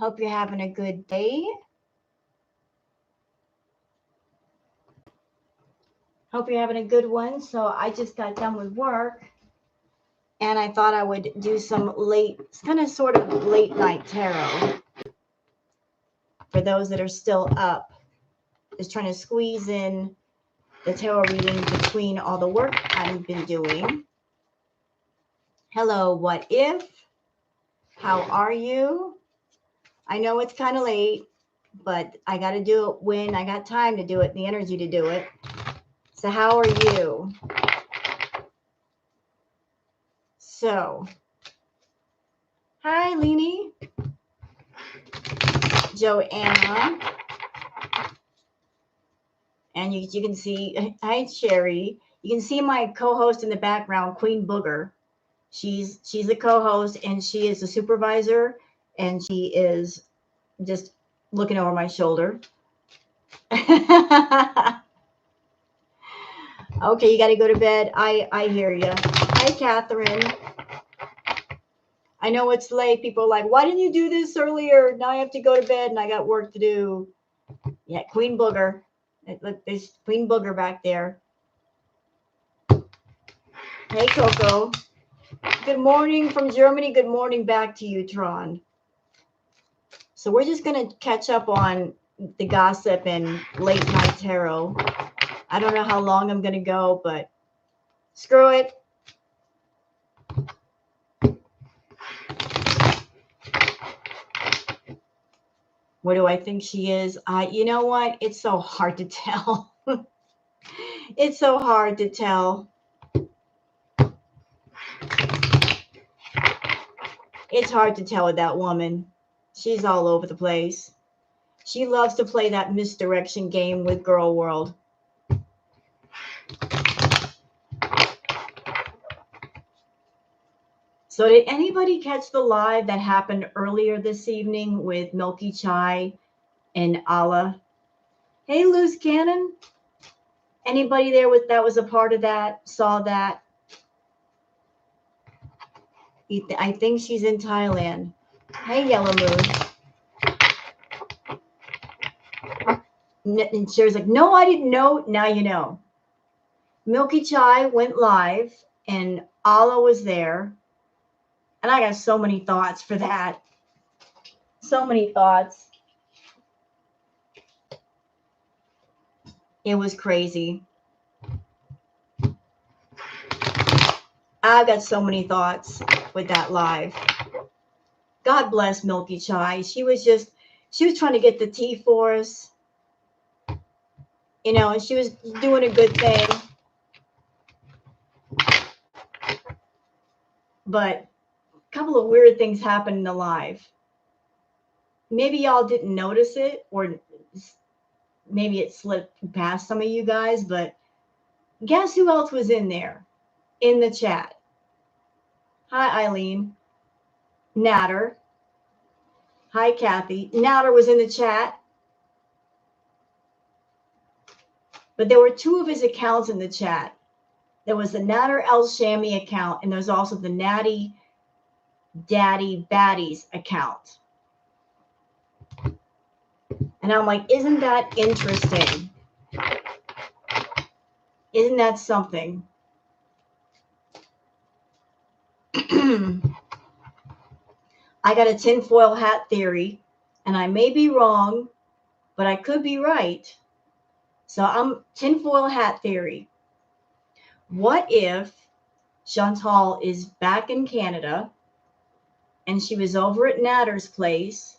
Hope you're having a good day. Hope you're having a good one. So I just got done with work and I thought I would do some kind of sort of late night tarot for those that are still up. Just trying to squeeze in the tarot reading between all the work I've been doing. Hello, what if? How are you? I know it's kind of late, but I got to do it when I got time to do it, the energy to do it. So how are you? So, hi, Leanie. Joanna. And you can see, hi, Sherry. You can see my co-host in the background, Queen Booger. She's a co-host and she is a supervisor and she is just looking over my shoulder. Okay, you got to go to bed. I hear you. Hi, Catherine. I know it's late. People are like, why didn't you do this earlier? Now I have to go to bed and I got work to do. Yeah, Queen Booger. Look, there's Queen Booger back there. Hey, Coco. Good morning from Germany. Good morning back to you, Tron. So we're just going to catch up on the gossip and late night tarot. I don't know how long I'm going to go, but screw it. What do I think she is? You know what? It's so hard to tell. It's so hard to tell. It's hard to tell with that woman. She's all over the place. She loves to play that misdirection game with Girl World. So did anybody catch the live that happened earlier this evening with Milky Chai and Allah? Hey, Loose Cannon. Anybody there that was a part of that, saw that? I think she's in Thailand. Hey, Yellow Moon. And Sherry's like, no, I didn't know. Now you know. Milky Chai went live and Allah was there. And I got so many thoughts for that. So many thoughts. It was crazy. I've got so many thoughts with that live. God bless Milky Chai. She was trying to get the tea for us. You know, and she was doing a good thing. But a couple of weird things happened in the live. Maybe y'all didn't notice it, or maybe it slipped past some of you guys, but guess who else was in there in the chat? Hi, Eileen. Natter. Hi, Kathy. Natter was in the chat. But there were two of his accounts in the chat. There was the Natter El Shami account, and there's also the Natty Daddy Baddies account. And I'm like, isn't that interesting? Isn't that something? I got a tinfoil hat theory, and I may be wrong, but I could be right. So I'm tinfoil hat theory. What if Chantal is back in Canada and she was over at Natter's place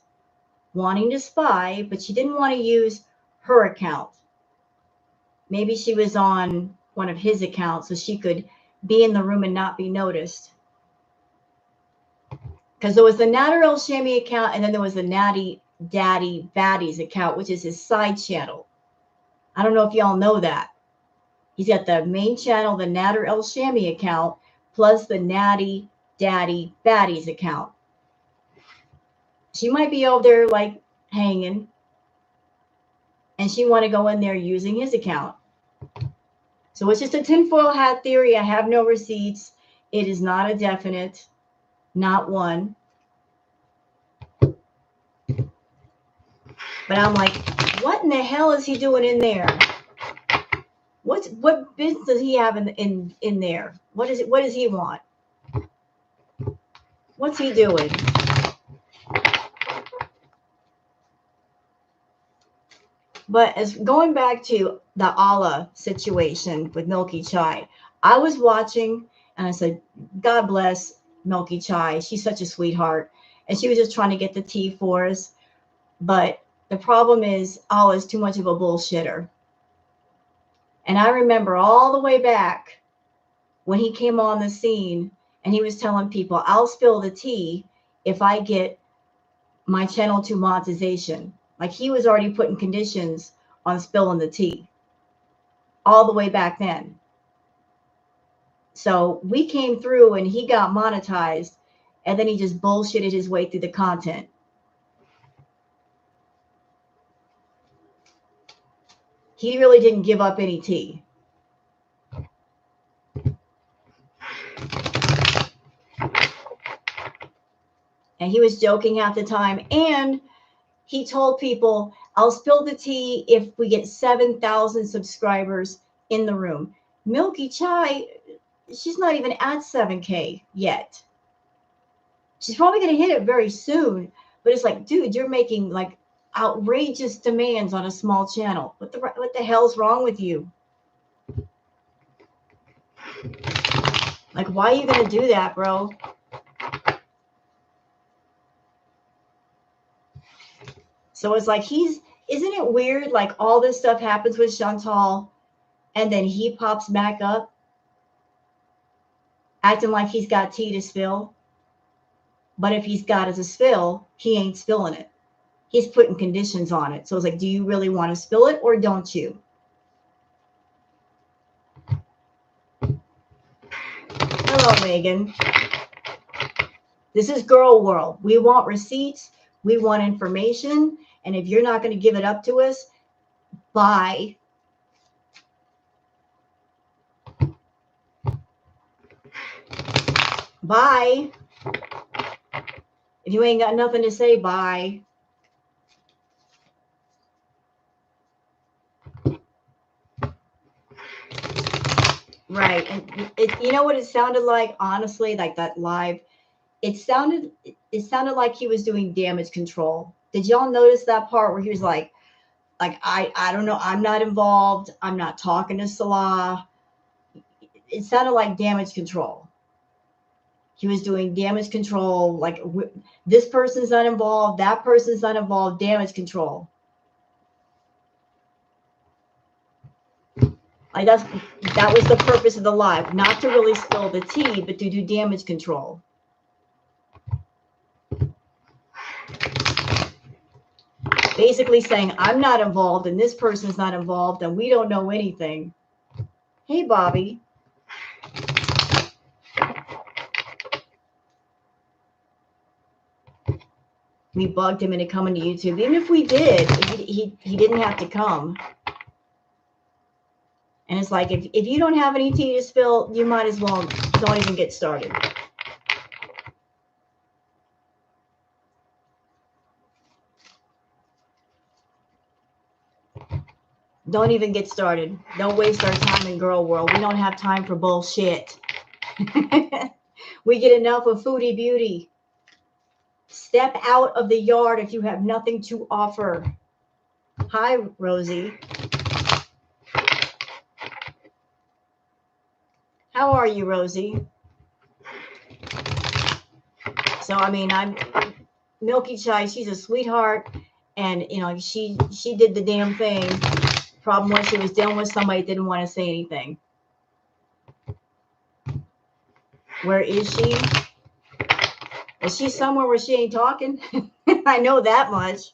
wanting to spy, but she didn't want to use her account. Maybe she was on one of his accounts so she could be in the room and not be noticed. Because there was the Natter El Shami account, and then there was the Natty Daddy Baddies account, which is his side channel. I don't know if y'all know that. He's got the main channel, the Natter El Shami account, plus the Natty Daddy Baddies account. She might be over there like hanging, and she want to go in there using his account. So it's just a tinfoil hat theory. I have no receipts. It is not a definite, not one. But I'm like, what in the hell is he doing in there? What business does he have in there? What is it? What does he want? What's he doing? But as going back to the Allah situation with Milky Chai, I was watching and I said, God bless Milky Chai. She's such a sweetheart. And she was just trying to get the tea for us. But the problem is Allah is too much of a bullshitter. And I remember all the way back when he came on the scene and he was telling people, I'll spill the tea if I get my channel to monetization. Like he was already putting conditions on spilling the tea all the way back then. So we came through and he got monetized and then he just bullshitted his way through the content. He really didn't give up any tea. And he was joking half the time. And he told people, I'll spill the tea if we get 7,000 subscribers in the room. Milky Chai, she's not even at 7K yet. She's probably going to hit it very soon. But it's like, dude, you're making like outrageous demands on a small channel. What the hell's wrong with you? Like, why are you going to do that, bro? So it's like isn't it weird? Like all this stuff happens with Chantal and then he pops back up acting like he's got tea to spill. But if he's got it to spill, he ain't spilling it. He's putting conditions on it. So it's like, do you really want to spill it or don't you? Hello, Megan. This is Girl World. We want receipts. We want information. And if you're not going to give it up to us, bye. Bye. If you ain't got nothing to say, bye. Right. And you know what it sounded like, honestly, like that live? It sounded like he was doing damage control. Did y'all notice that part where he was like I don't know, I'm not involved, I'm not talking to Salah. It sounded like damage control. He was doing damage control, like this person's not involved, that person's not involved, damage control. Like that was the purpose of the live, not to really spill the tea, but to do damage control. Basically saying, I'm not involved and this person's not involved and we don't know anything. Hey, Bobby. We bugged him into coming to YouTube. Even if we did, he didn't have to come. And it's like, if you don't have any tea to spill, you might as well don't even get started. Don't even get started. Don't waste our time in Girl World. We don't have time for bullshit. We get enough of Foodie Beauty. Step out of the yard if you have nothing to offer. Hi, Rosie. How are you, Rosie? So, I mean, I'm Milky Chai. She's a sweetheart. And, you know, she did the damn thing. Problem was she was dealing with somebody that didn't want to say anything. Where is she? Is she somewhere where she ain't talking? I know that much.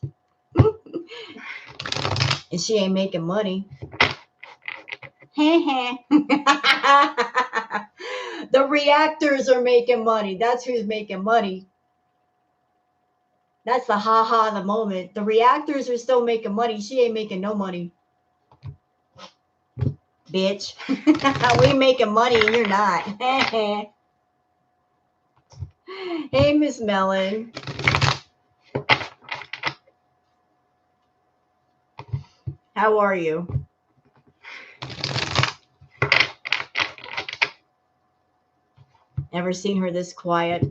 And she ain't making money. The reactors are making money. That's who's making money. That's the ha-ha of the moment. The reactors are still making money. She ain't making no money. Bitch. We making money and you're not. Hey, Miss Mellon. How are you? Ever seen her this quiet?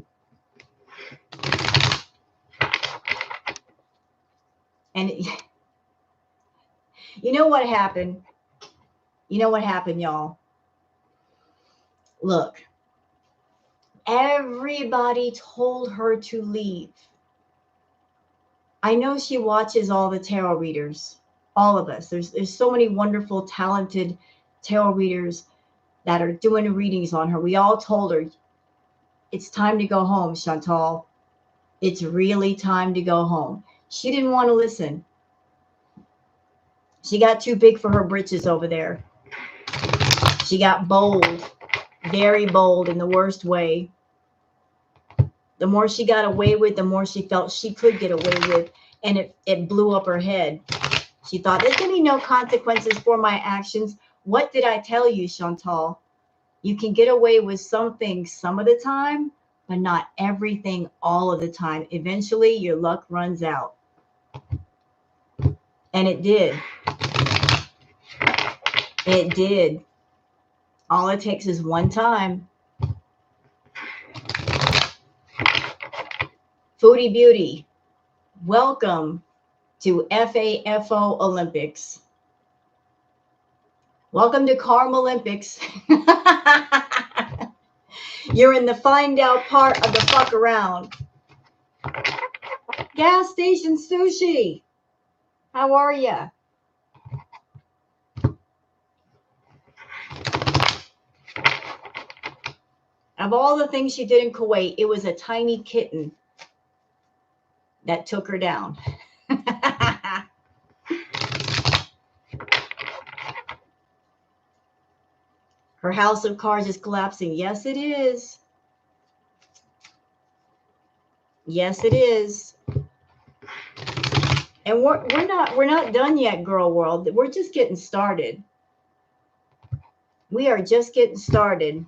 And you know what happened? You know what happened, y'all? Look, everybody told her to leave. I know she watches all the tarot readers, all of us. There's so many wonderful, talented tarot readers that are doing readings on her. We all told her, it's time to go home, Chantal. It's really time to go home. She didn't want to listen. She got too big for her britches over there. She got bold, very bold in the worst way. The more she got away with, the more she felt she could get away with, and it blew up her head. She thought, there's going to be no consequences for my actions. What did I tell you, Chantal? You can get away with some things some of the time, but not everything all of the time. Eventually, your luck runs out. And it did. It did. All it takes is one time. Foodie Beauty, welcome to FAFO Olympics. Welcome to Karma Olympics. You're in the find out part of the fuck around. Gas station sushi. How are ya? Of all the things she did in Kuwait, it was a tiny kitten that took her down. Her house of cards is collapsing. Yes, it is. Yes, it is. And we're not done yet, girl world. We're just getting started. We are just getting started.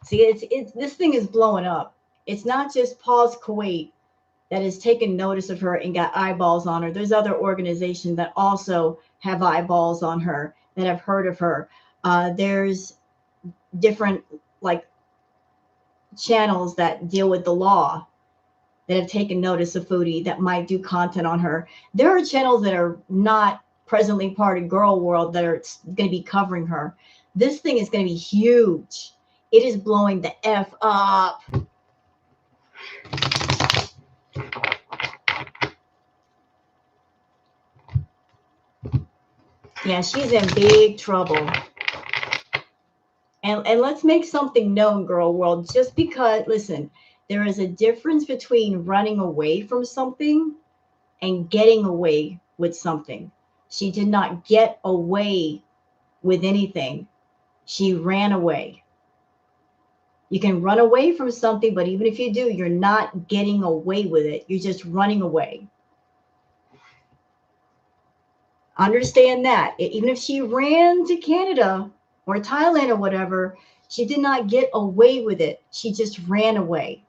See, it's this thing is blowing up. It's not just Pause Kuwait that has taken notice of her and got eyeballs on her. There's other organizations that also have eyeballs on her, that have heard of her. There's different like channels that deal with the law that have taken notice of Foodie, that might do content on her. There are channels that are not presently part of Girl World that are going to be covering her. This thing is going to be huge. It is blowing the F up. Yeah, she's in big trouble. And let's make something known, Girl World. Just because, listen, there is a difference between running away from something and getting away with something. She did not get away with anything. She ran away. You can run away from something, but even if you do, you're not getting away with it. You're just running away. Understand that. Even if she ran to Canada or Thailand or whatever, she did not get away with it. She just ran away.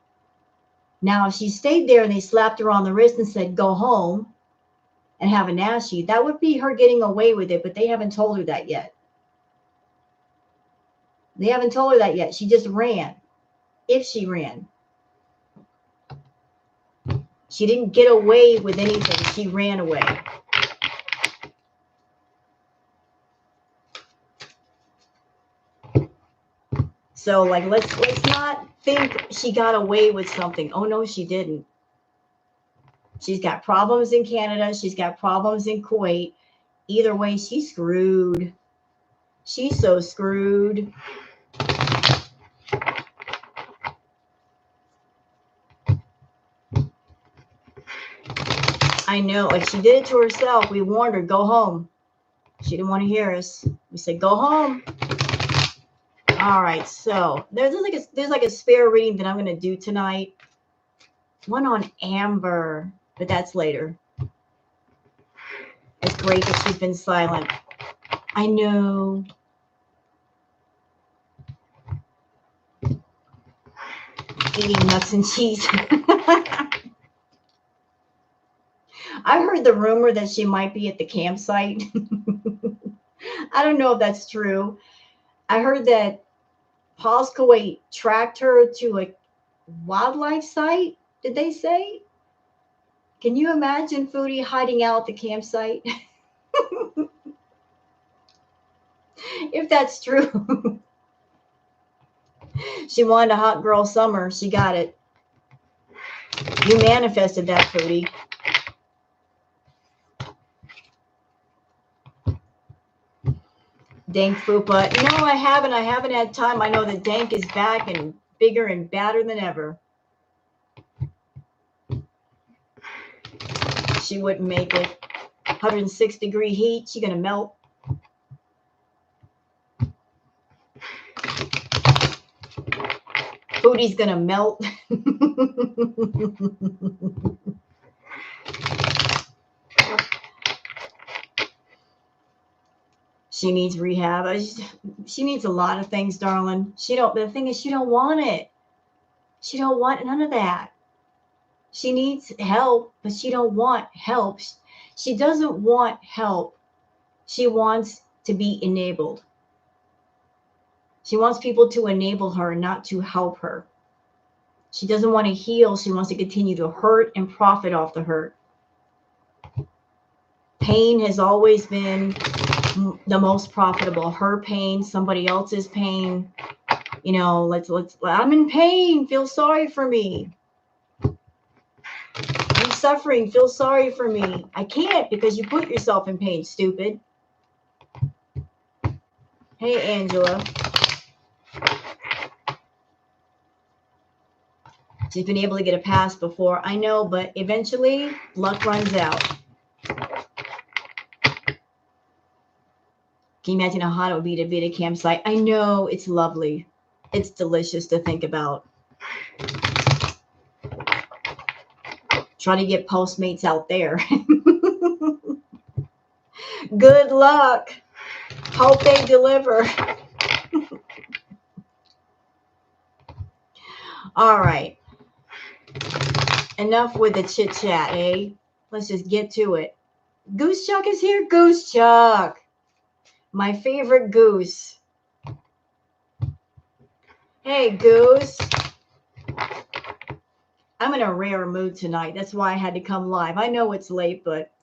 Now, if she stayed there and they slapped her on the wrist and said, go home and have a nasty, that would be her getting away with it, but they haven't told her that yet. They haven't told her that yet. She just ran. If she ran. She didn't get away with anything. She ran away. So, like, let's not think she got away with something. Oh, no, she didn't. She's got problems in Canada. She's got problems in Kuwait. Either way, she's screwed. She's so screwed. I know. Like, she did it to herself. We warned her, go home. She didn't want to hear us. We said, go home. All right, so there's like a spare reading that I'm going to do tonight. One on Amber, but that's later. It's great that she's been silent. I know. Eating nuts and cheese. heard the rumor that she might be at the campsite. I don't know if that's true. I heard that Paul's Kuwait tracked her to a wildlife site. Did they say? Can you imagine Foodie hiding out at the campsite? If that's true. She wanted a hot girl summer. She got it. You manifested that, Foodie. Dank Fupa. No, I haven't. I haven't had time. I know that Dank is back and bigger and badder than ever. She wouldn't make it. 106-degree heat. She's going to melt. Foodie's going to melt. She needs rehab. She needs a lot of things, darling. The thing is, she don't want it. She don't want none of that. She needs help, but she don't want help. She doesn't want help. She wants to be enabled. She wants people to enable her, not to help her. She doesn't want to heal. She wants to continue to hurt and profit off the hurt. Pain has always been the most profitable. Her pain, somebody else's pain. You know, I'm in pain. Feel sorry for me. I'm suffering. Feel sorry for me. I can't because you put yourself in pain, stupid. Hey, Angela. She's been able to get a pass before. I know, but eventually luck runs out. Can you imagine how hot it would be to be at a campsite? I know, it's lovely. It's delicious to think about. Try to get Postmates out there. Good luck. Hope they deliver. All right. Enough with the chit chat, eh? Let's just get to it. Goose Chuck is here. Goose Chuck. My favorite goose. Hey, Goose. I'm in a rare mood tonight. That's why I had to come live. I know it's late, but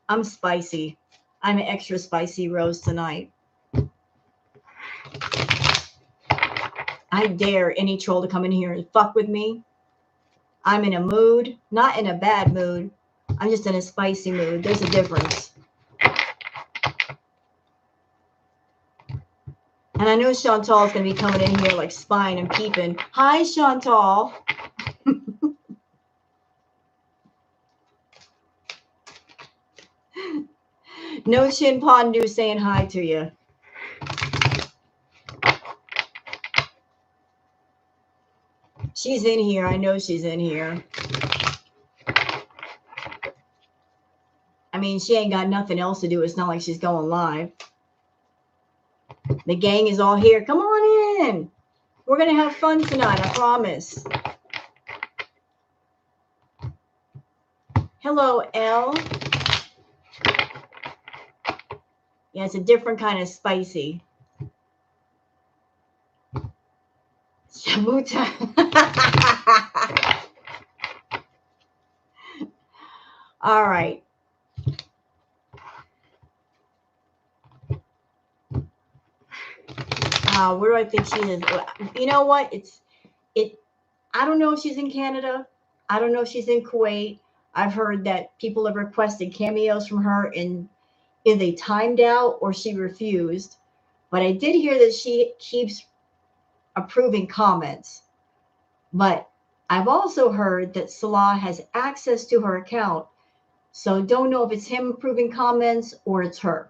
I'm spicy. I'm an extra spicy rose tonight. I dare any troll to come in here and fuck with me. I'm in a mood, not in a bad mood. I'm just in a spicy mood. There's a difference. And I know Chantal is going to be coming in here like spying and peeping. Hi, Chantal. No Chin Pondu saying hi to you. She's in here. I know she's in here. I mean, she ain't got nothing else to do. It's not like she's going live. The gang is all here. Come on in. We're going to have fun tonight, I promise. Hello, Elle. Yeah, it's a different kind of spicy. Shamuta. All right. Where do I think she is? You know what? I don't know if she's in Canada. I don't know if she's in Kuwait. I've heard that people have requested cameos from her, and either they timed out or she refused. But I did hear that she keeps approving comments. But I've also heard that Salah has access to her account. So don't know if it's him approving comments or it's her.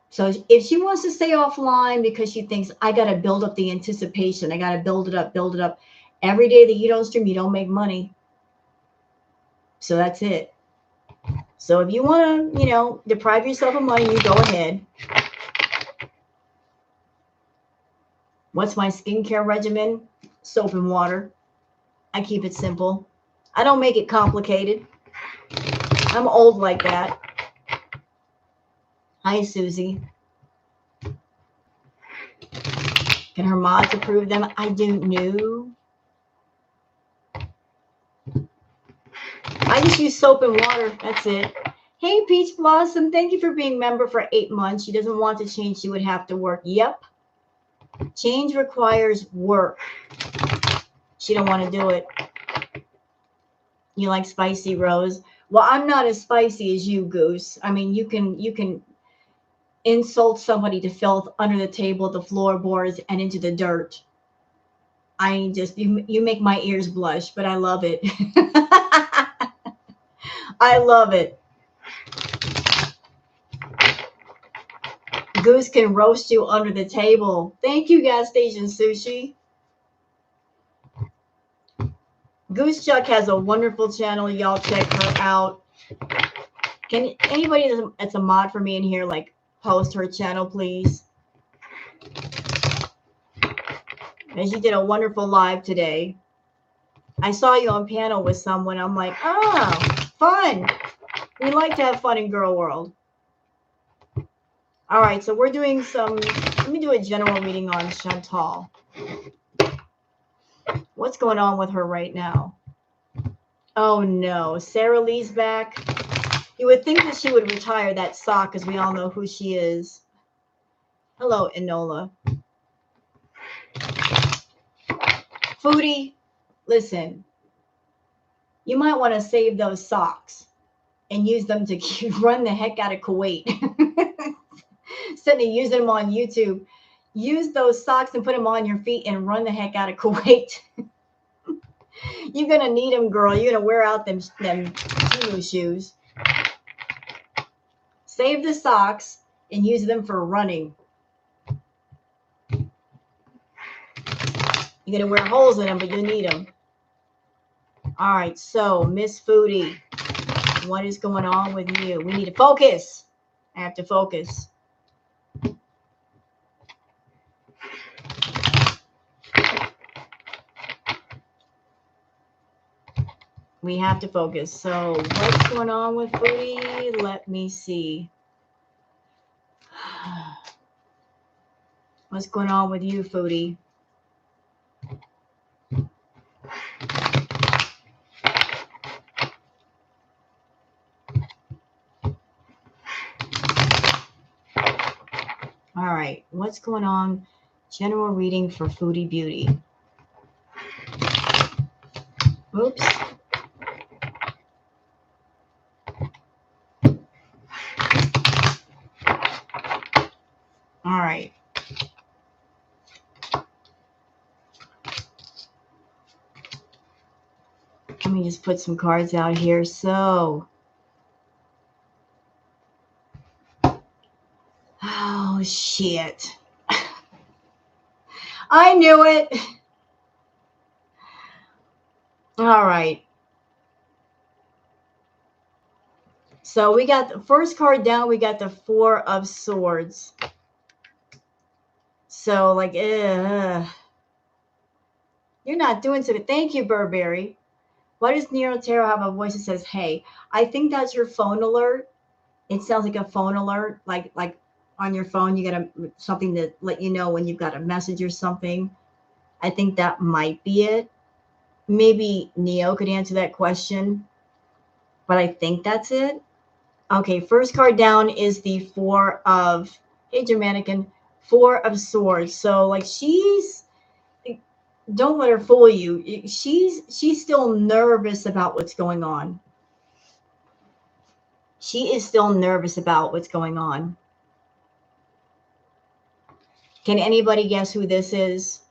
So if she wants to stay offline because she thinks, I got to build up the anticipation. I got to build it up. Every day that you don't stream, you don't make money. So that's it. So if you want to, deprive yourself of money, you go ahead. What's my skincare regimen? Soap and water. I keep it simple. I don't make it complicated. I'm old like that. Hi, Susie. Can her mods approve them? I don't know. I just use soap and water. That's it. Hey, Peach Blossom. Thank you for being member for 8 months. She doesn't want to change. She would have to work. Yep. Change requires work. She don't want to do it. You like spicy, Rose? Well, I'm not as spicy as you, Goose. I mean, you can insult somebody to filth under the table, the floorboards, and into the dirt. I just you make my ears blush, but I love it. I love it. Goose can roast you under the table. Thank you, Gas Station Sushi. Goose Chuck has a wonderful channel. Y'all check her out. Can anybody that's a mod for me in here, like, post her channel, please? And she did a wonderful live today. I saw you on panel with someone. I'm like, oh, fun. We like to have fun in Girl World. All right, so we're doing some, let me do a general reading on Chantal. What's going on with her right now? Oh no, Sarah Lee's back. You would think that she would retire that sock, because we all know who she is. Hello, Enola. Foodie, listen. You might want to save those socks and use them to run the heck out of Kuwait. Instead of using them on YouTube, use those socks and put them on your feet and run the heck out of Kuwait. You're going to need them, girl. You're going to wear out them Temu shoes. Save the socks and use them for running. You're going to wear holes in them, but you need them. All right, so Miss Foodie, what is going on with you? We need to focus. I have to focus. We have to focus. So what's going on with Foodie? Let me see. What's going on with you, Foodie? All right, what's going on? General reading for Foodie Beauty. Oops. All right. Let me just put some cards out here. So, oh, shit. I knew it. All right. So we got the first card down. We got the Four of Swords. So, like, you're not doing so. Thank you, Burberry. Why does Nero Tarot have a voice that says, hey? I think that's your phone alert. It sounds like a phone alert. Like on your phone, you got something to let you know when you've got a message or something. I think that might be it. Maybe Neo could answer that question. But I think that's it. Okay, first card down is the Four of, hey, Germanican, Four of Swords. So, like, don't let her fool you. She's still nervous about what's going on. She is still nervous about what's going on. Can anybody guess who this is?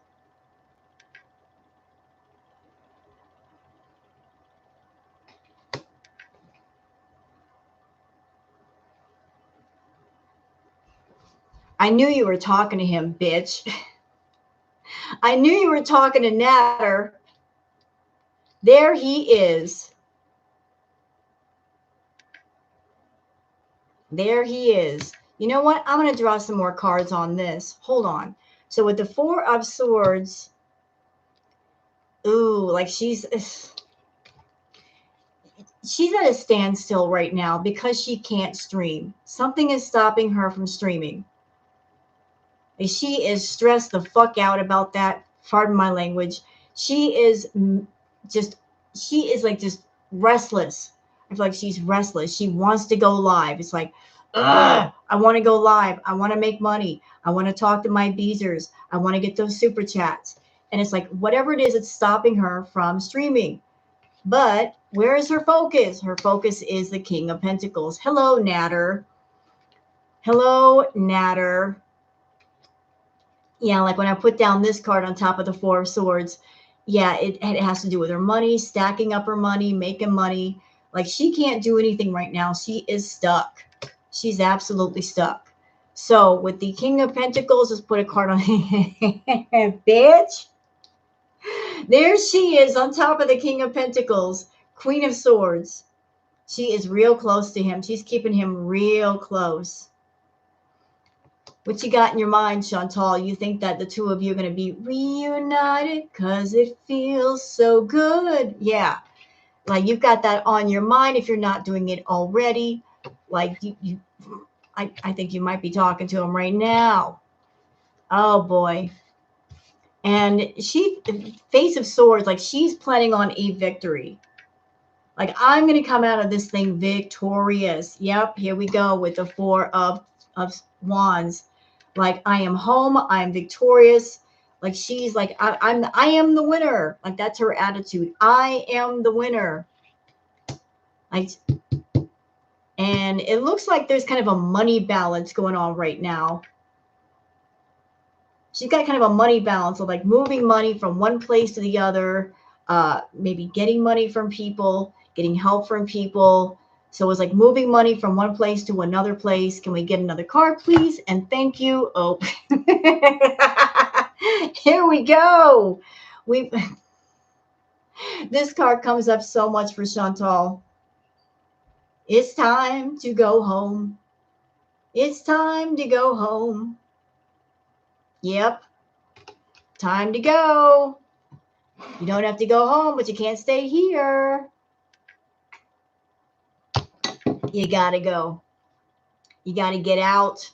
I knew you were talking to him, bitch. I knew you were talking to Natter. There he is. There he is. You know what? I'm going to draw some more cards on this. Hold on. So with the Four of Swords, ooh, like she's... she's at a standstill right now because she can't stream. Something is stopping her from streaming. And she is stressed the fuck out about that. Pardon my language. She is just, she is like just restless. I feel like she's restless. She wants to go live. It's like, ugh, I want to go live. I want to make money. I want to talk to my beezers. I want to get those super chats. And it's like, whatever it is, it's stopping her from streaming. But where is her focus? Her focus is the King of Pentacles. Hello, Natter. Hello, Natter. Yeah, like when I put down this card on top of the Four of Swords, yeah, it has to do with her money, stacking up her money, making money. Like she can't do anything right now. She is stuck. She's absolutely stuck. So with the King of Pentacles, let's put a card on. Bitch. There she is on top of the King of Pentacles, Queen of Swords. She is real close to him. She's keeping him real close. What you got in your mind, Chantal? You think that the two of you are going to be reunited because it feels so good? Yeah. Like you've got that on your mind if you're not doing it already. Like I think you might be talking to him right now. Oh boy. And she, Face of Swords, like she's planning on a victory. Like I'm going to come out of this thing victorious. Yep, here we go with the Four of Wands. Like I am home, I am victorious. Like she's like I am the winner. Like that's her attitude. I am the winner. Like, and it looks like there's kind of a money balance going on right now. She's got kind of a money balance of like moving money from one place to the other, maybe getting money from people, getting help from people. So it's like moving money from one place to another place. Can we get another card, please? And thank you. Oh, here we go. This card comes up so much for Chantal. It's time to go home. It's time to go home. Yep. Time to go. You don't have to go home, but you can't stay here. You got to go. You got to get out.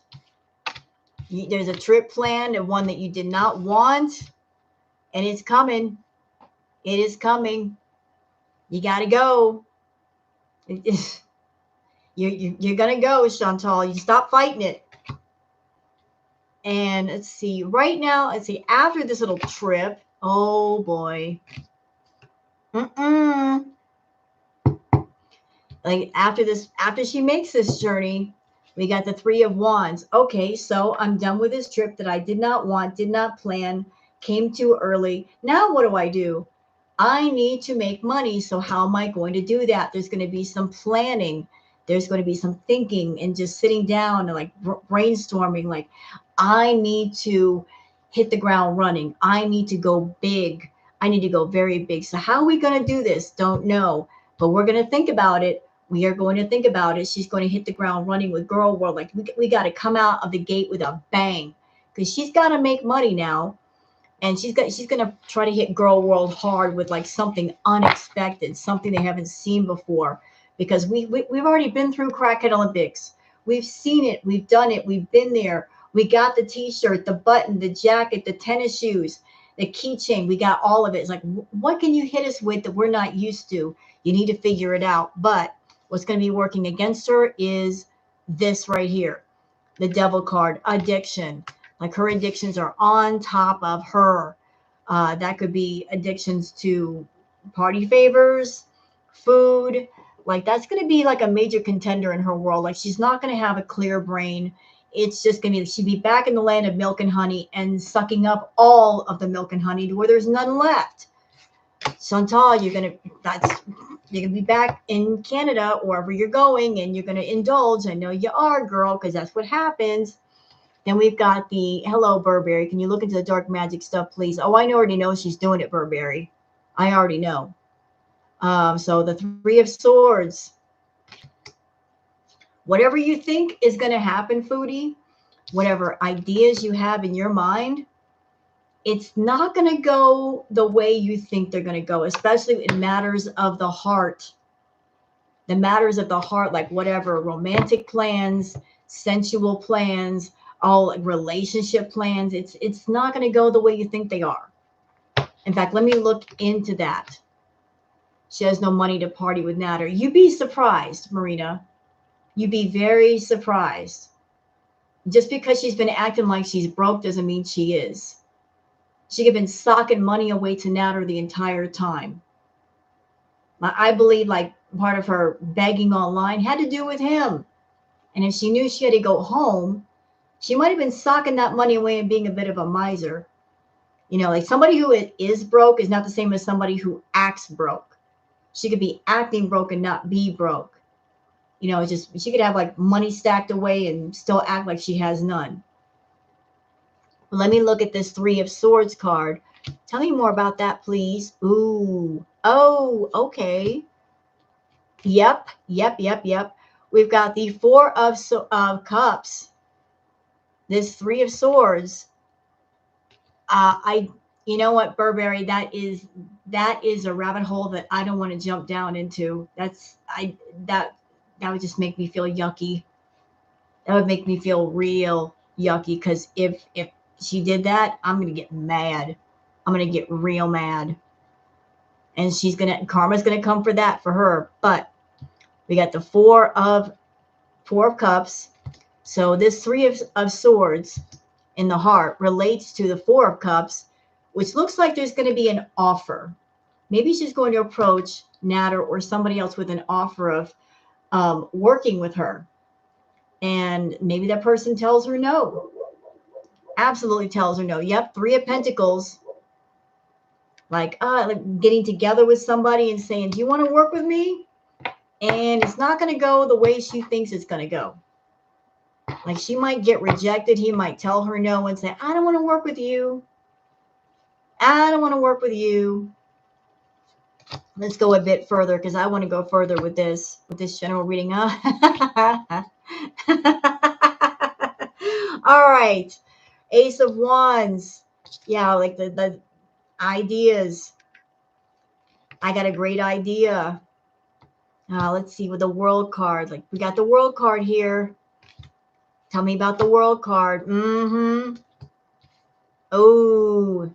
There's a trip planned, and one that you did not want, and it's coming. It is coming. You got to go. You're going to go, Chantal. You stop fighting it. And let's see. Right now, let's see. After this little trip, oh boy. Like after she makes this journey, we got the Three of Wands. Okay, so I'm done with this trip that I did not want, did not plan, came too early. Now what do? I need to make money. So how am I going to do that? There's going to be some planning. There's going to be some thinking and just sitting down and like brainstorming. Like I need to hit the ground running. I need to go big. I need to go very big. So how are we going to do this? Don't know, but we're going to think about it. We are going to think about it. She's going to hit the ground running with Girl World. Like we got to come out of the gate with a bang because she's got to make money now. And she's going to try to hit Girl World hard with like something unexpected, something they haven't seen before. Because we've already been through Crackhead Olympics. We've seen it. We've done it. We've been there. We got the T-shirt, the button, the jacket, the tennis shoes, the keychain. We got all of it. It's like, what can you hit us with that we're not used to? You need to figure it out. But what's going to be working against her is this right here, the Devil card, addiction. Like her addictions are on top of her. That could be addictions to party favors, food. Like that's going to be like a major contender in her world. Like she's not going to have a clear brain. It's just going to be, she'd be back in the land of milk and honey and sucking up all of the milk and honey to where there's none left. Chantal, you're going to be back in Canada or wherever you're going and you're going to indulge. I know you are, girl, because that's what happens. Then we've got the, hello, Burberry. Can you look into the dark magic stuff, please? Oh, I already know she's doing it, Burberry. I already know. So the Three of Swords. Whatever you think is going to happen, Foodie, whatever ideas you have in your mind, it's not going to go the way you think they're going to go, especially in matters of the heart. The matters of the heart, like whatever romantic plans, sensual plans, all relationship plans, it's not going to go the way you think they are. In fact, let me look into that. She has no money to party with Natter. You'd be surprised, Marina. You'd be very surprised. Just because she's been acting like she's broke doesn't mean she is. She could have been socking money away to Natter the entire time. I believe like part of her begging online had to do with him. And if she knew she had to go home, she might have been socking that money away and being a bit of a miser. You know, like somebody who is broke is not the same as somebody who acts broke. She could be acting broke and not be broke. You know, it's just she could have like money stacked away and still act like she has none. But let me look at this 3 of Swords card. Tell me more about that, please. Ooh. Oh, okay. Yep. We've got the 4 of Cups. This 3 of Swords. You know what, Burberry, that is a rabbit hole that I don't want to jump down into. That would just make me feel yucky. That would make me feel real yucky, because if she did that, I'm gonna get mad. I'm gonna get real mad, and karma's gonna come for that for her. But we got the 4 of Cups. So this 3 of Swords in the heart relates to the 4 of Cups, which looks like there's going to be an offer. Maybe she's going to approach Natter or somebody else with an offer of working with her. And maybe that person tells her no. Absolutely tells her no. Yep, 3 of Pentacles. Like getting together with somebody and saying, do you want to work with me? And it's not going to go the way she thinks it's going to go. Like she might get rejected. He might tell her no and say, I don't want to work with you. I don't want to work with you. Let's go a bit further, because I want to go further with this general reading. All right. Ace of Wands. Yeah, like the ideas. I got a great idea. Let's see with the World card. Like we got the World card here. Tell me about the World card. Oh,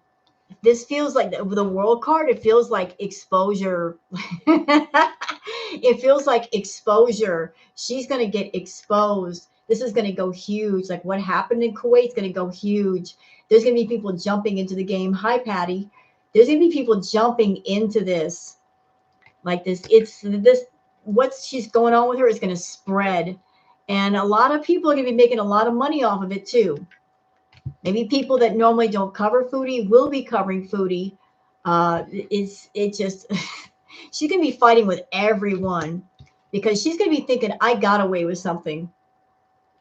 this feels like the World card. It feels like exposure. It feels like exposure. She's going to get exposed. This is going to go huge. Like what happened in Kuwait is going to go huge. There's going to be people jumping into the game. Hi, Patty. There's going to be people jumping into this. Like this. What she's going on with her is going to spread. And a lot of people are going to be making a lot of money off of it too. Maybe people that normally don't cover Foodie will be covering Foodie. It just she's gonna be fighting with everyone, because she's gonna be thinking, I got away with something.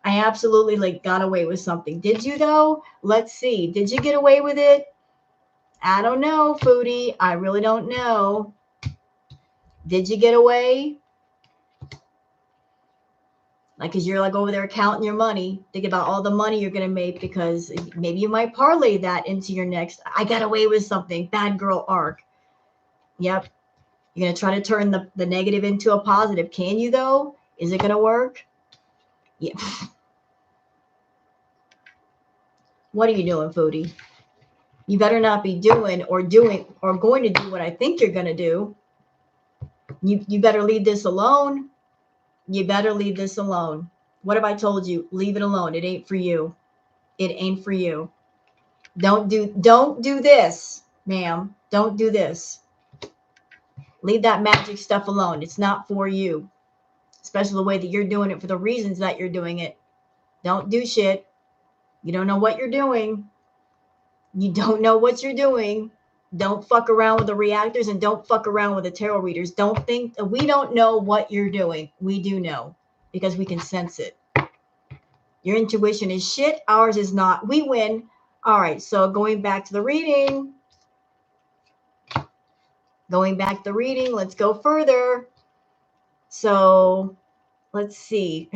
I absolutely got away with something. Did you though? Let's see. Did you get away with it? I don't know, Foodie. I really don't know. Did you get away? Like, because you're over there counting your money, thinking about all the money you're going to make, because maybe you might parlay that into your next, I got away with something, bad girl arc. Yep. You're going to try to turn the negative into a positive. Can you, though? Is it going to work? Yeah. What are you doing, Foodie? You better not be doing or going to do what I think you're going to do. You better leave this alone. You better leave this alone. What have I told you? Leave it alone. It ain't for you. It ain't for you. Don't do this, ma'am. Don't do this. Leave that magic stuff alone. It's not for you. Especially the way that you're doing it, for the reasons that you're doing it. Don't do shit. You don't know what you're doing. You don't know what you're doing. Don't fuck around with the reactors, and don't fuck around with the tarot readers. Don't think we don't know what you're doing. We do know, because we can sense it. Your intuition is shit. Ours is not. We win. All right. So going back to the reading. Let's go further. So let's see.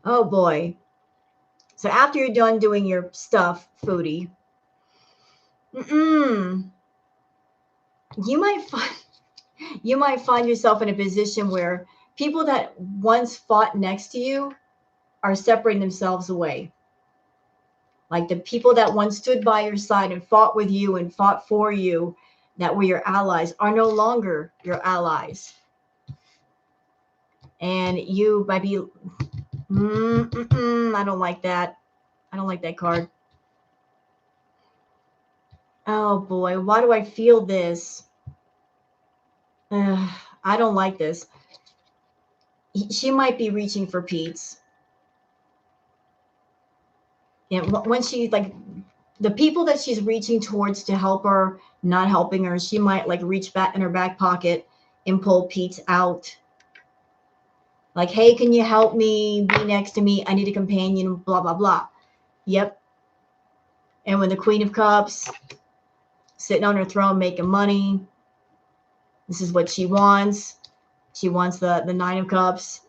Oh boy. So after you're done doing your stuff, Foodie, you might find You might find yourself in a position where people that once fought next to you are separating themselves away. Like the people that once stood by your side and fought with you and fought for you, that were your allies, are no longer your allies. And you might be, I don't like that. I don't like that card. Oh boy, why do I feel this? I don't like this. She might be reaching for Pete's. And when she, like, the people that she's reaching towards to help her, not helping her, she might like reach back in her back pocket and pull Pete's out. Like, hey, can you help me? Be next to me. I need a companion, blah, blah, blah. Yep. And when the Queen of Cups, sitting on her throne making money, this is what she wants. She wants the Nine of Cups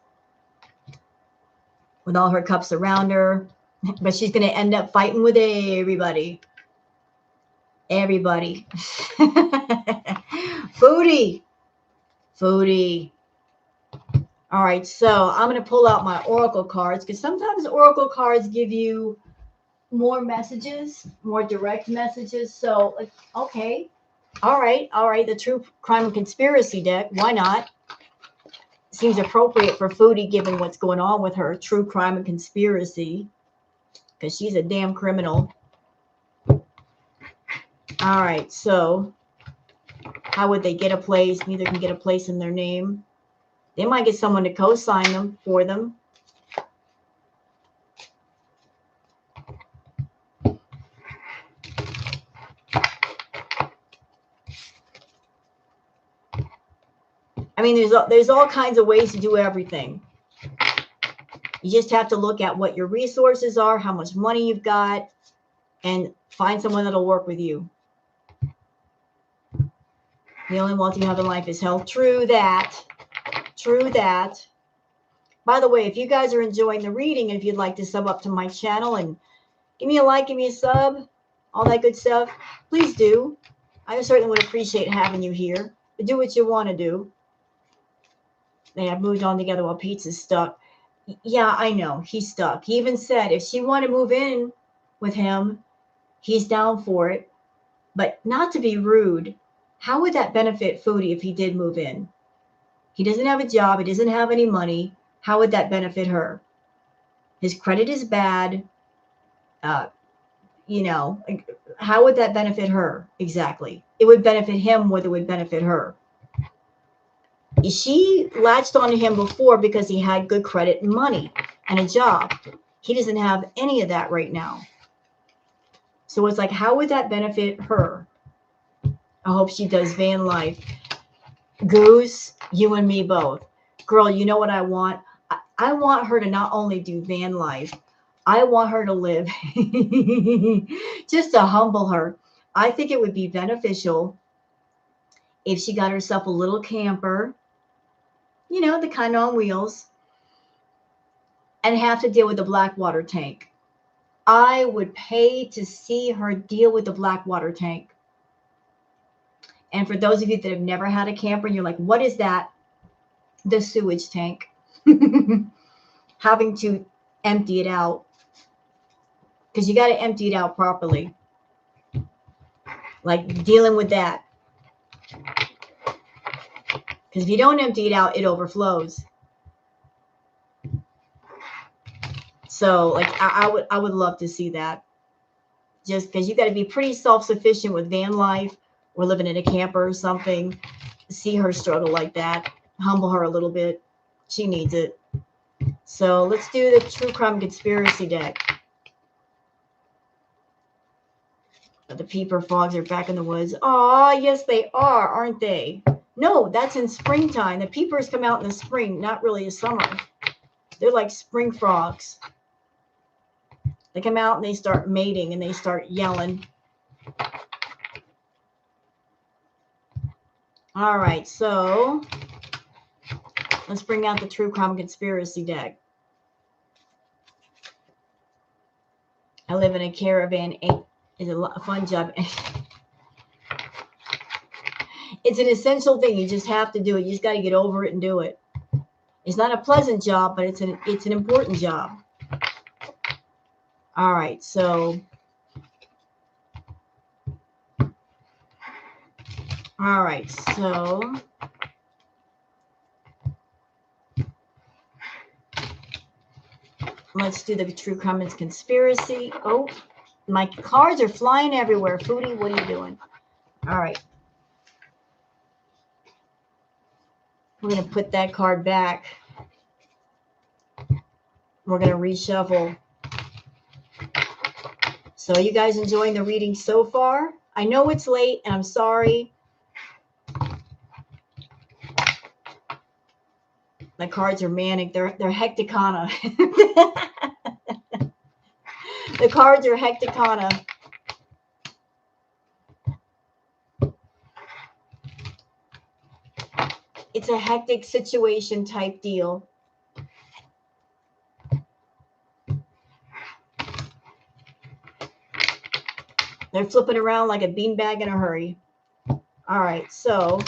with all her cups around her. But she's going to end up fighting with everybody. Everybody. Foodie. Foodie. All right, so I'm going to pull out my oracle cards because sometimes oracle cards give you more messages, more direct messages. So, okay. All right. The True Crime and Conspiracy deck. Why not? Seems appropriate for Foodie given what's going on with her. True Crime and Conspiracy. Because she's a damn criminal. All right, so how would they get a place? Neither can get a place in their name. They might get someone to co-sign them for them. I mean, there's all kinds of ways to do everything. You just have to look at what your resources are, how much money you've got, and find someone that'll work with you. The only wealth you have in life is health. True that. True that. By the way, if you guys are enjoying the reading, and if you'd like to sub up to my channel and give me a like, give me a sub, all that good stuff, please do. I certainly would appreciate having you here. But do what you want to do. They have moved on together while Pete's is stuck. Yeah, I know. He's stuck. He even said if she wanted to move in with him, he's down for it. But not to be rude, how would that benefit Foodie if he did move in? He doesn't have a job. He doesn't have any money. How would that benefit her? His credit is bad. You know, how would that benefit her exactly? It would benefit him more than it would benefit her. She latched onto him before because he had good credit and money and a job. He doesn't have any of that right now. So it's like, how would that benefit her? I hope she does van life. Goose, you and me both. Girl, you know what I want? I want her to not only do van life, I want her to live just to humble her. I think it would be beneficial if she got herself a little camper, you know, the kind on wheels, and have to deal with the black water tank. I would pay to see her deal with the black water tank. And for those of you that have never had a camper and you're like, what is that? The sewage tank. Having to empty it out. Because you got to empty it out properly. Like dealing with that. Because if you don't empty it out, it overflows. So, like, I would love to see that. Just because you got to be pretty self-sufficient with van life or living in a camper or something. See her struggle like that. Humble her a little bit. She needs it. So let's do the True Crime Conspiracy deck. The peeper frogs are back in the woods. Oh, yes, they are, aren't they? No, that's in springtime. The peepers come out in the spring, not really in summer. They're like spring frogs. They come out and they start mating and they start yelling. All right, so let's bring out the True Crime Conspiracy deck. I live in a caravan. It's a fun job. It's an essential thing. You just have to do it. You just got to get over it and do it. It's not a pleasant job, but it's an important job. All right, so let's do the true crime and conspiracy. Oh, my cards are flying everywhere. Foodie, what are you doing? All right. We're going to put that card back. We're going to reshuffle. So you guys enjoying the reading so far? I know it's late, and I'm sorry. My cards are manic. They're hecticana. The cards are hecticana. It's a hectic situation type deal. They're flipping around like a beanbag in a hurry. All right, so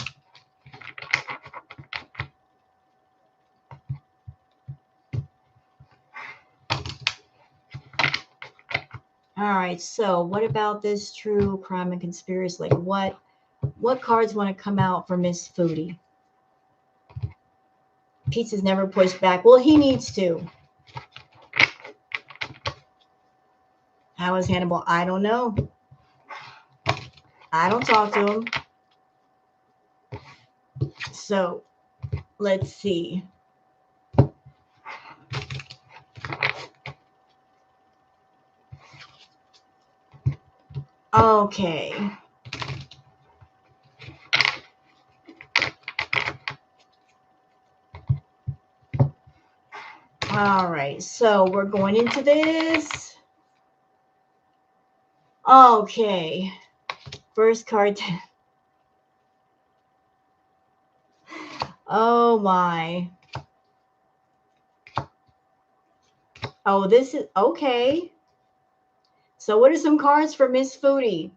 what about this true crime and conspiracy? Like what cards want to come out for Miss Foodie? Pizza's never pushed back. Well, he needs to. How is Hannibal? I don't know. I don't talk to him. So let's see. Okay. All right, so we're going into this. Okay. First card. Oh my. Oh, this is okay. So what are some cards for Miss Foodie?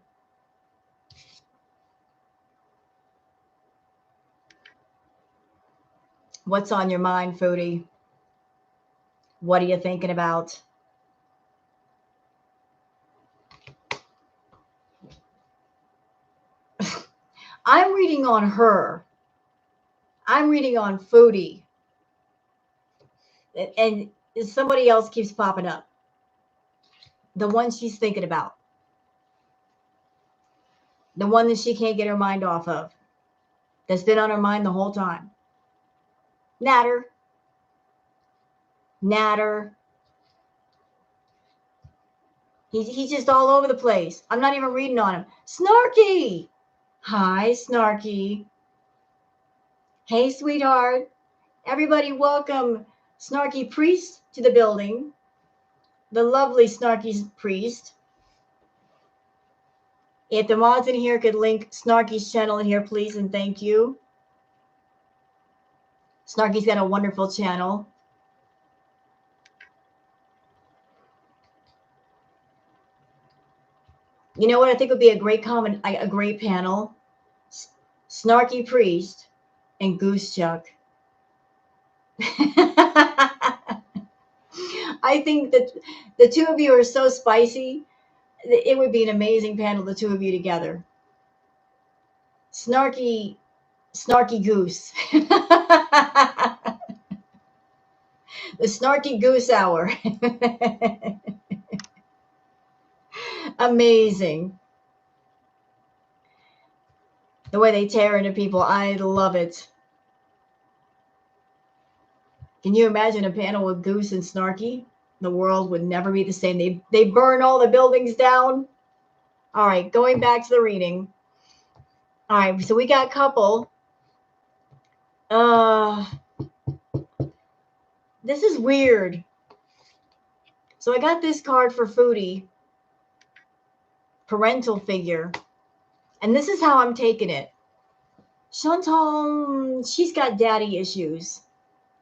What's on your mind, Foodie? What are you thinking about? I'm reading on her. I'm reading on Foodie. And somebody else keeps popping up. The one she's thinking about. The one that she can't get her mind off of. That's been on her mind the whole time. Natter. He's just all over the place. I'm not even reading on him. Snarky. Hi, Snarky. Hey, sweetheart. Everybody welcome Snarky Priest to the building. The lovely Snarky Priest. If the mods in here could link Snarky's channel in here, please, and thank you. Snarky's got a wonderful channel. You know what I think would be a great panel? Snarky Priest and Goose Chuck. I think that the two of you are so spicy. It would be an amazing panel, the two of you together. Snarky Goose. The Snarky Goose Hour. Amazing. The way they tear into people, I love it. Can you imagine a panel with Goose and Snarky? The world would never be the same. They burn all the buildings down. All right, going back to the reading. All right, so we got couple. This is weird. So I got this card for Foodie. Parental figure. And this is how I'm taking it. Chantal, she's got daddy issues.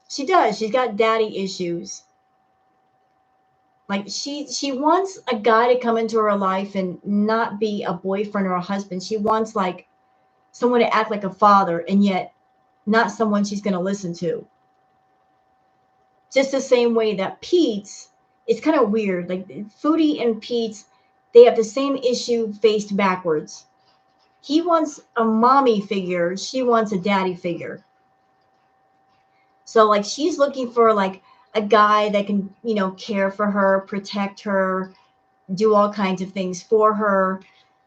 She does. She's got daddy issues. Like she wants a guy to come into her life and not be a boyfriend or a husband. She wants like someone to act like a father, and yet not someone she's going to listen to. Just the same way that Pete's, it's kind of weird. Like Foodie and Pete's, they have the same issue faced backwards. He wants a mommy figure. She wants a daddy figure. So like she's looking for like a guy that can, you know, care for her, protect her, do all kinds of things for her.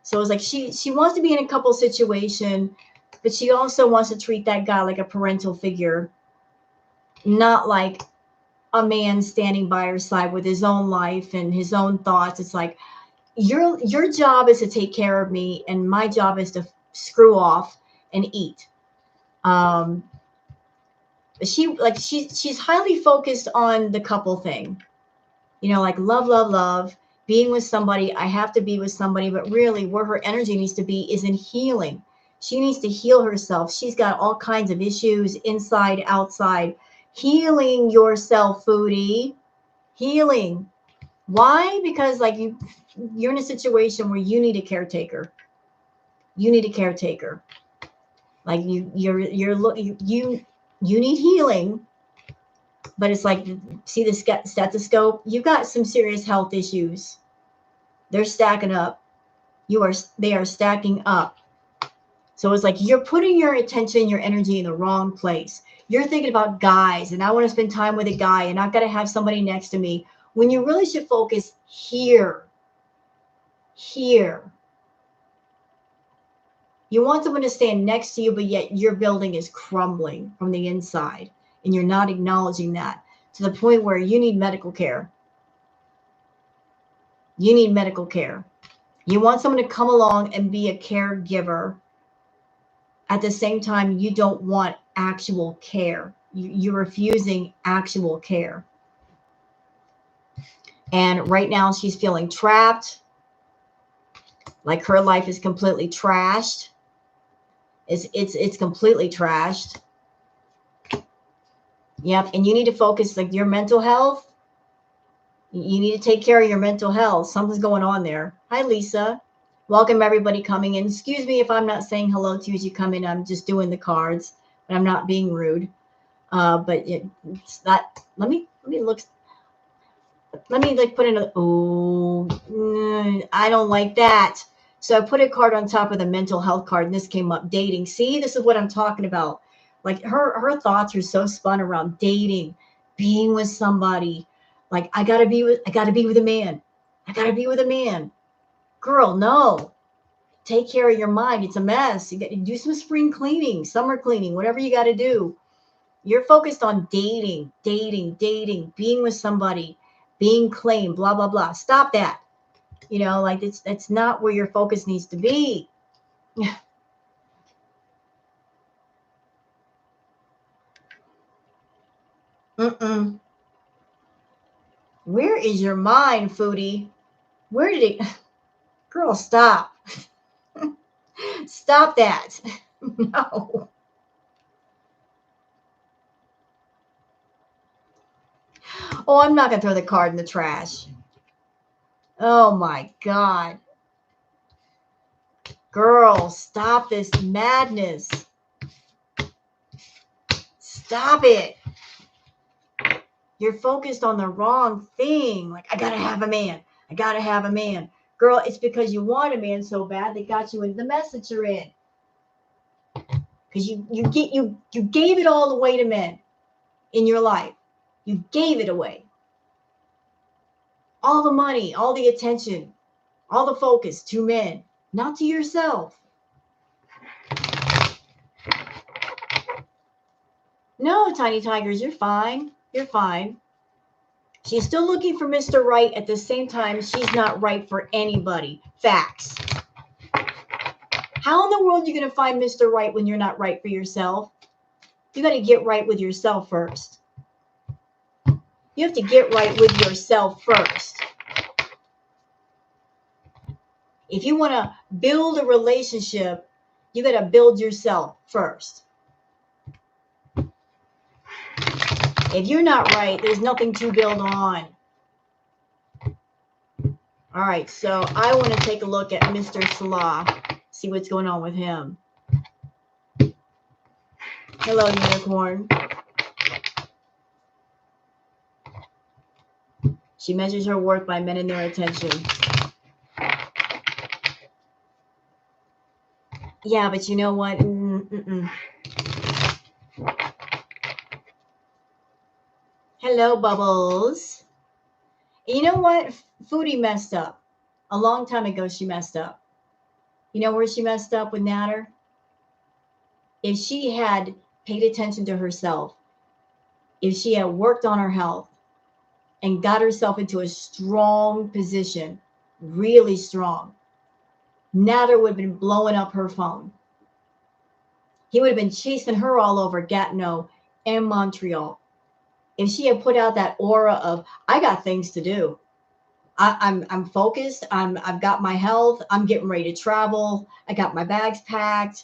So it's like she wants to be in a couple situation, but she also wants to treat that guy like a parental figure, not like a man standing by her side with his own life and his own thoughts. It's like your job is to take care of me, and my job is to screw off and eat. She's highly focused on the couple thing, you know, like love, being with somebody. I have to be with somebody, but really where her energy needs to be is in healing. She needs to heal herself. She's got all kinds of issues inside, outside. Healing yourself, Foodie. Healing. Why? Because like you're in a situation where you need a caretaker. You need a caretaker. Like you need healing, but it's like, see the stethoscope? You've got some serious health issues. They're stacking up. They are stacking up. So it's like you're putting your attention, your energy in the wrong place. You're thinking about guys, and I want to spend time with a guy, and I've got to have somebody next to me, when you really should focus here. Here. You want someone to stand next to you, but yet your building is crumbling from the inside, and you're not acknowledging that, to the point where you need medical care. You need medical care. You want someone to come along and be a caregiver. At the same time, you don't want actual care. You're refusing actual care. And right now she's feeling trapped. Like her life is completely trashed. It's completely trashed. Yep. And you need to focus, like your mental health. You need to take care of your mental health. Something's going on there. Hi, Lisa. Welcome everybody coming in. Excuse me if I'm not saying hello to you as you come in. I'm just doing the cards, but I'm not being rude. But it's not. Let me look. Let me like put in a. Oh, I don't like that. So I put a card on top of the mental health card, and this came up. Dating. See, this is what I'm talking about. Like her thoughts are so spun around dating, being with somebody. Like I gotta be with a man. I gotta be with a man. Girl, no. Take care of your mind. It's a mess. You got to do some spring cleaning, summer cleaning, whatever you got to do. You're focused on dating, being with somebody, being claimed, blah, blah, blah. Stop that. You know, like that's not where your focus needs to be. Mm-mm. Where is your mind, Foodie? Where did it? Girl, stop. Stop that. No. Oh, I'm not going to throw the card in the trash. Oh, my God. Girl, stop this madness. Stop it. You're focused on the wrong thing. Like, I got to have a man. I got to have a man. Girl, it's because you want a man so bad they got you into the mess that you're in. Because you gave it all away to men in your life. You gave it away. All the money, all the attention, all the focus to men, not to yourself. No, Tiny Tigers, you're fine. You're fine. She's still looking for Mr. Right. At the same time, she's not right for anybody. Facts. How in the world are you going to find Mr. Right when you're not right for yourself? You got to get right with yourself first. You have to get right with yourself first. If you want to build a relationship, you got to build yourself first. If you're not right, there's nothing to build on. All right, so I want to take a look at Mr. Salah, see what's going on with him. Hello, unicorn. She measures her worth by men and their attention. Yeah, but you know what? Hello, Bubbles. You know what? Foodie messed up. A long time ago, she messed up. You know where she messed up with Natter? If she had paid attention to herself, if she had worked on her health and got herself into a strong position, really strong, Natter would have been blowing up her phone. He would have been chasing her all over Gatineau and Montreal. If she had put out that aura of, I got things to do. I'm focused. I've got my health. I'm getting ready to travel. I got my bags packed.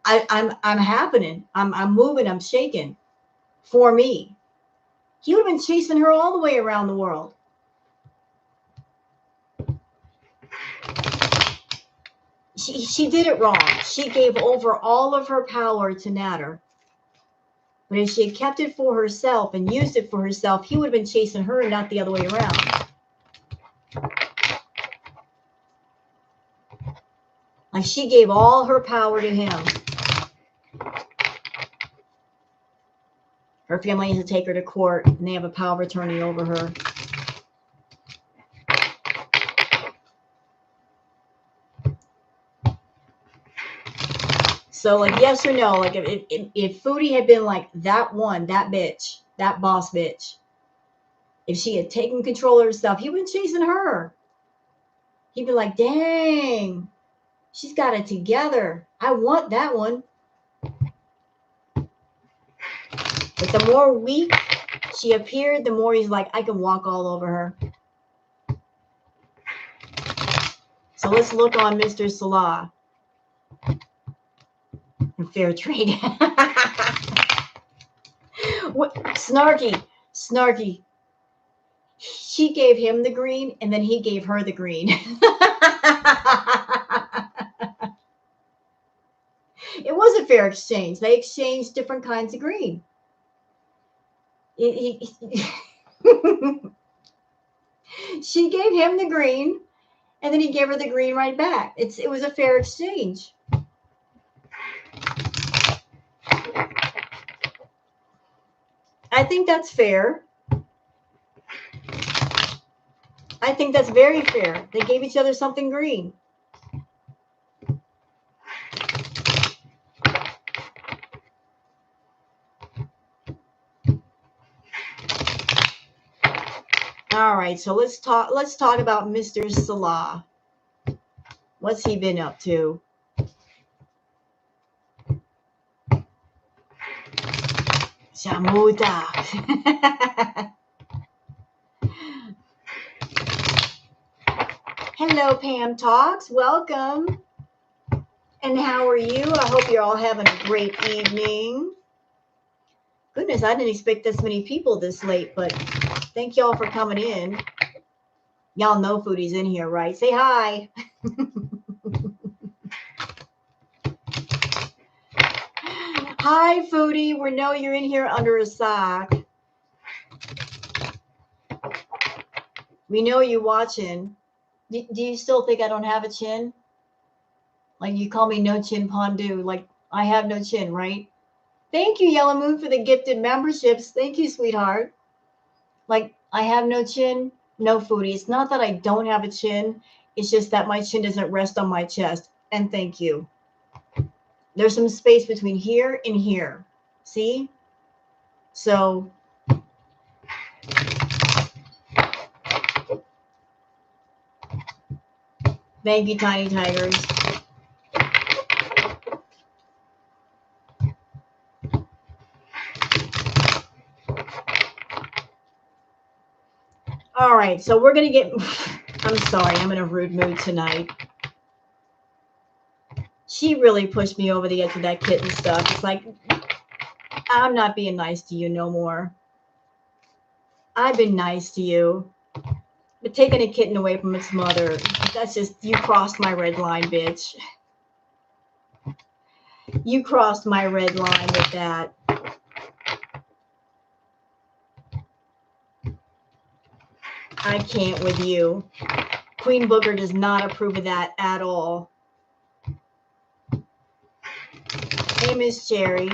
I'm happening. I'm moving. I'm shaking. For me, he would have been chasing her all the way around the world. She did it wrong. She gave over all of her power to Natter. But if she had kept it for herself and used it for herself, he would have been chasing her, not the other way around. Like she gave all her power to him. Her family needs to take her to court, and they have a power of attorney over her. So, like, yes or no? Like, if Foodie had been like that one, that bitch, that boss bitch, if she had taken control of herself, he would have been chasing her. He'd be like, dang, she's got it together. I want that one. But the more weak she appeared, the more he's like, I can walk all over her. So let's look on Mr. Salah. Fair trade. What? Snarky. She gave him the green, and then he gave her the green. It was a fair exchange. They exchanged different kinds of green. She gave him the green, and then he gave her the green right back. It was a fair exchange. I think that's fair. I think that's very fair. They gave each other something green. All right, so let's talk about Mr. Salah. What's he been up to? Shamuta. Hello, Pam Talks. Welcome. And how are you? I hope you're all having a great evening. Goodness, I didn't expect this many people this late, but thank y'all for coming in. Y'all know Foodie's in here, right? Say hi. Hi, Foodie. We know you're in here under a sock. We know you're watching. Do you still think I don't have a chin? Like you call me no chin pondu. Like I have no chin, right? Thank you, Yellow Moon, for the gifted memberships. Thank you, sweetheart. Like I have no chin, no Foodie. It's not that I don't have a chin. It's just that my chin doesn't rest on my chest. And thank you. There's some space between here and here. See? So thank you, Tiny Tigers. All right, so we're going to get... I'm sorry, I'm in a rude mood tonight. She really pushed me over the edge with that kitten stuff. It's like, I'm not being nice to you no more. I've been nice to you. But taking a kitten away from its mother, that's just, you crossed my red line, bitch. You crossed my red line with that. I can't with you. Queen Booger does not approve of that at all. Hey, Miss Cherry.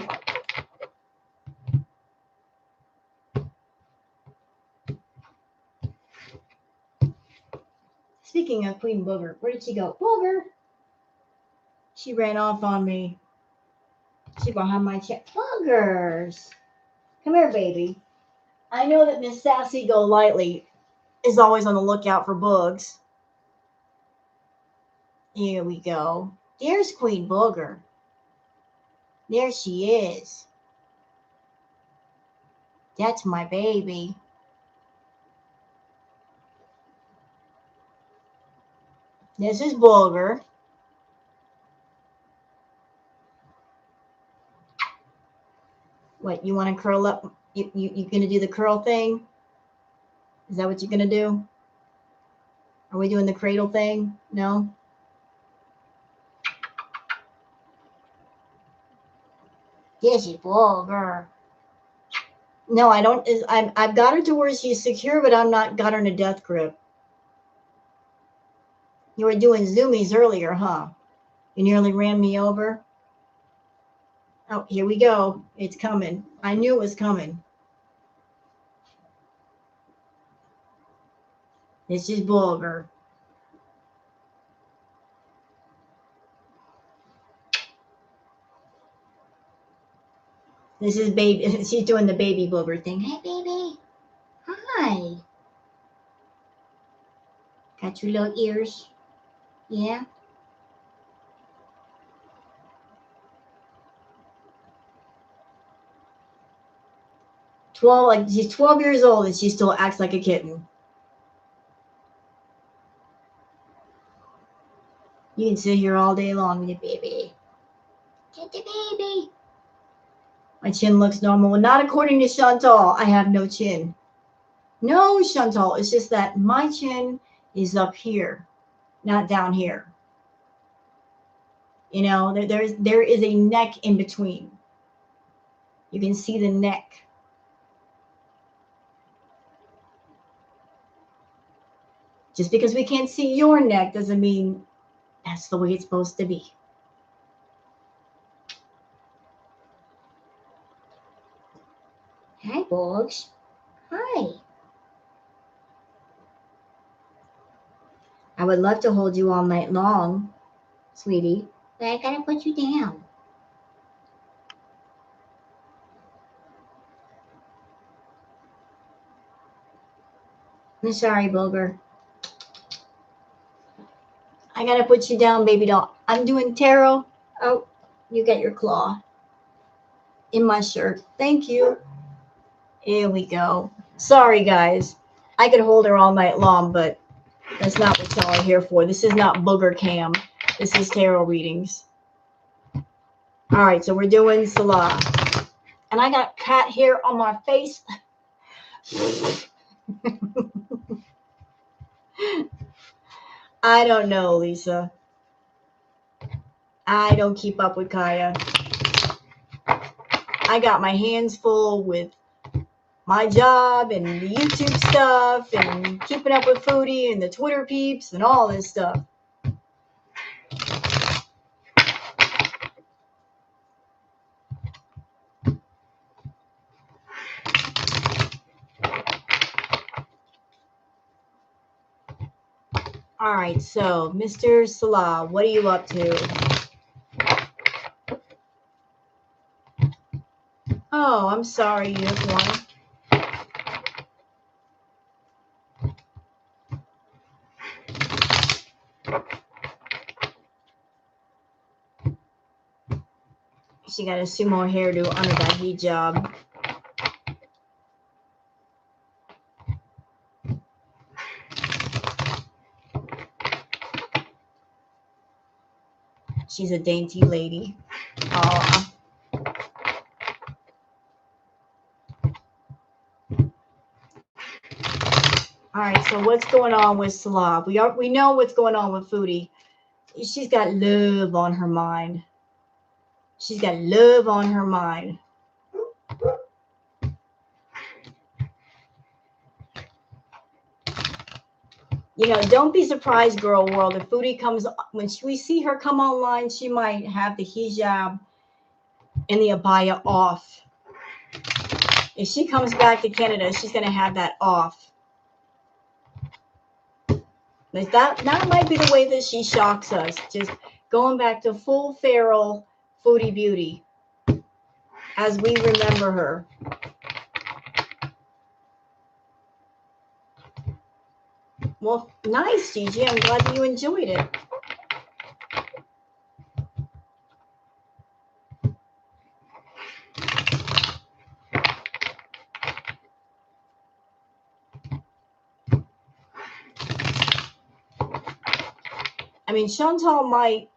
Speaking of Queen Booger, where did she go? Booger! She ran off on me. She behind my chair. Boogers! Come here, baby. I know that Miss Sassy Go Lightly is always on the lookout for bugs. Here we go. There's Queen Booger. There she is. That's my baby. This is Booger. What, you want to curl up? You gonna do the curl thing? Is that what you're gonna do? Are we doing the cradle thing? No? This is Booger. No, I don't. I've got her to where she's secure, but I'm not got her in a death grip. You were doing zoomies earlier, huh? You nearly ran me over. Oh, here we go. It's coming. I knew it was coming. This is Booger. This is baby. She's doing the baby Booger thing. Hey, baby. Hi. Got your little ears? Yeah. She's 12 years old and she still acts like a kitten. You can sit here all day long with your baby. Get the baby. My chin looks normal. Not according to Chantal. I have no chin. No, Chantal. It's just that my chin is up here, not down here. You know, there is a neck in between. You can see the neck. Just because we can't see your neck doesn't mean that's the way it's supposed to be. Hi, Boogs. Hi. I would love to hold you all night long, sweetie, but I gotta put you down. I'm sorry, Booger. I gotta put you down, baby doll. I'm doing tarot. Oh, you got your claw in my shirt. Thank you. Here we go. Sorry, guys. I could hold her all night long, but that's not what y'all are here for. This is not Booger Cam. This is tarot readings. All right, so we're doing Salah. And I got cat hair on my face. I don't know, Lisa. I don't keep up with Kaya. I got my hands full with my job and the YouTube stuff and keeping up with Foodie and the Twitter peeps and all this stuff. All right, so Mr. Salah, what are you up to? Oh, I'm sorry, Unicorn. She got a sumo hairdo under that hijab. She's a dainty lady. Aw. All right, so what's going on with Salah? We know what's going on with Foodie. She's got love on her mind. She's got love on her mind. You know, don't be surprised, girl world, if Foodie comes, when we see her come online, she might have the hijab and the abaya off. If she comes back to Canada, she's going to have that off. Like that might be the way that she shocks us, just going back to full feral Foodie beauty as we remember her. Well, nice, Gigi. I'm glad that you enjoyed it. I mean, Chantal might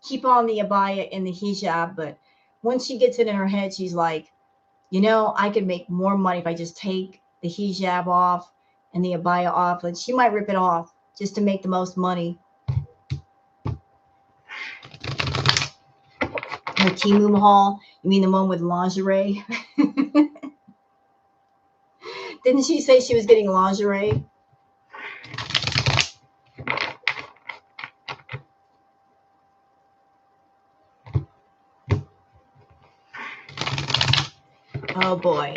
keep on the abaya and the hijab, but once she gets it in her head, she's like, you know, I could make more money if I just take the hijab off and the abaya off. Like, she might rip it off just to make the most money. Her Temu haul? You mean the one with lingerie? Didn't she say she was getting lingerie? Oh boy.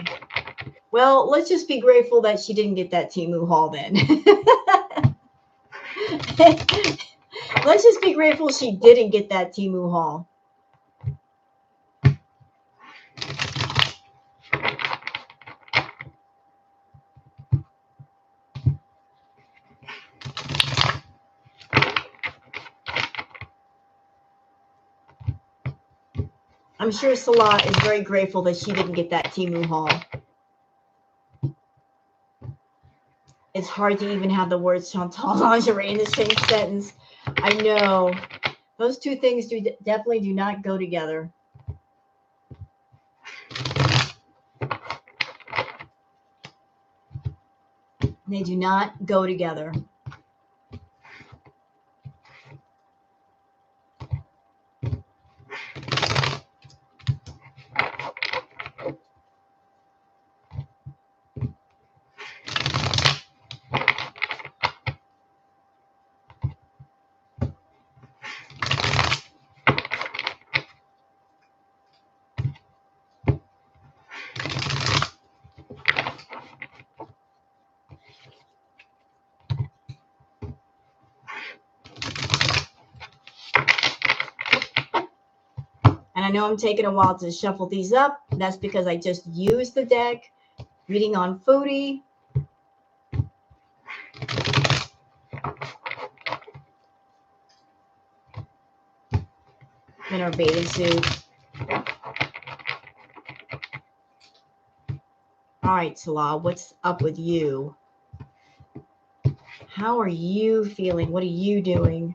Well, let's just be grateful that she didn't get that Temu haul then. Let's just be grateful she didn't get that Temu haul. I'm sure Salah is very grateful that she didn't get that Temu haul. It's hard to even have the words Chantal lingerie in the same sentence. I know. Those two things definitely do not go together. They do not go together. And I know I'm taking a while to shuffle these up. That's because I just used the deck, reading on Foodie. In her bathing suit. All right, Salah, what's up with you? How are you feeling? What are you doing?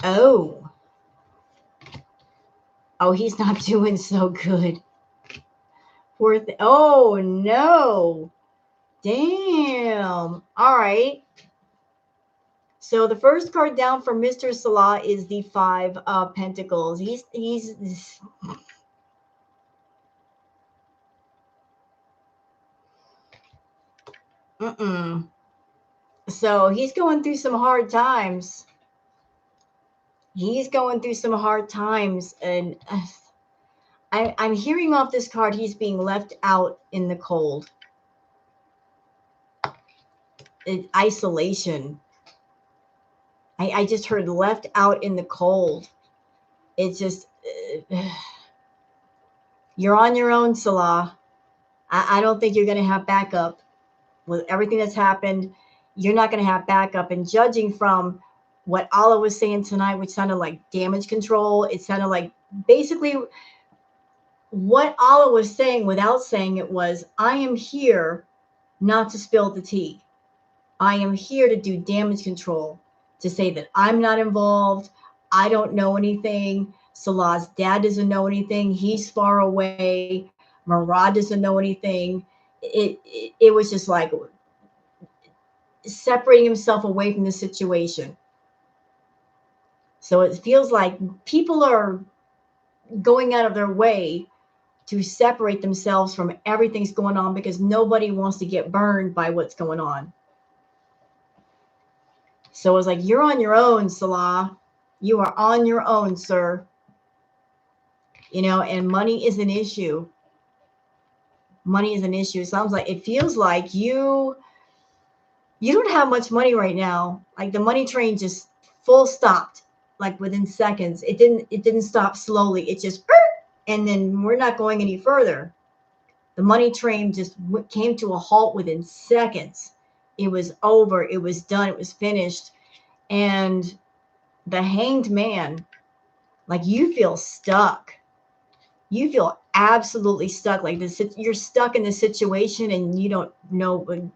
Oh. Oh, he's not doing so good. Oh, no. Damn. All right. So the first card down for Mr. Salah is the Five of Pentacles. He's So he's going through some hard times. He's going through some hard times, and I'm hearing off this card he's being left out in the cold. Isolation. I just heard left out in the cold. It's just, you're on your own, Salah. I don't think you're going to have backup. With everything that's happened, you're not going to have backup. And judging from what Allah was saying tonight, which sounded like damage control, it sounded like basically what Allah was saying without saying it was, I am here not to spill the tea. I am here to do damage control, to say that I'm not involved. I don't know anything. Salah's dad doesn't know anything. He's far away. Murad doesn't know anything. It was just like, separating himself away from the situation. So it feels like people are going out of their way to separate themselves from everything's going on because nobody wants to get burned by what's going on. So it's like, you're on your own, Salah. You are on your own, sir. You know, and money is an issue. Money is an issue. It feels like you don't have much money right now. Like the money train just full stopped, like within seconds. It didn't stop slowly. It just, and then we're not going any further. The money train just came to a halt within seconds. It was over. It was done. It was finished. And the Hanged Man, like, you feel stuck. You feel absolutely stuck. Like this, you're stuck in the situation and you don't know,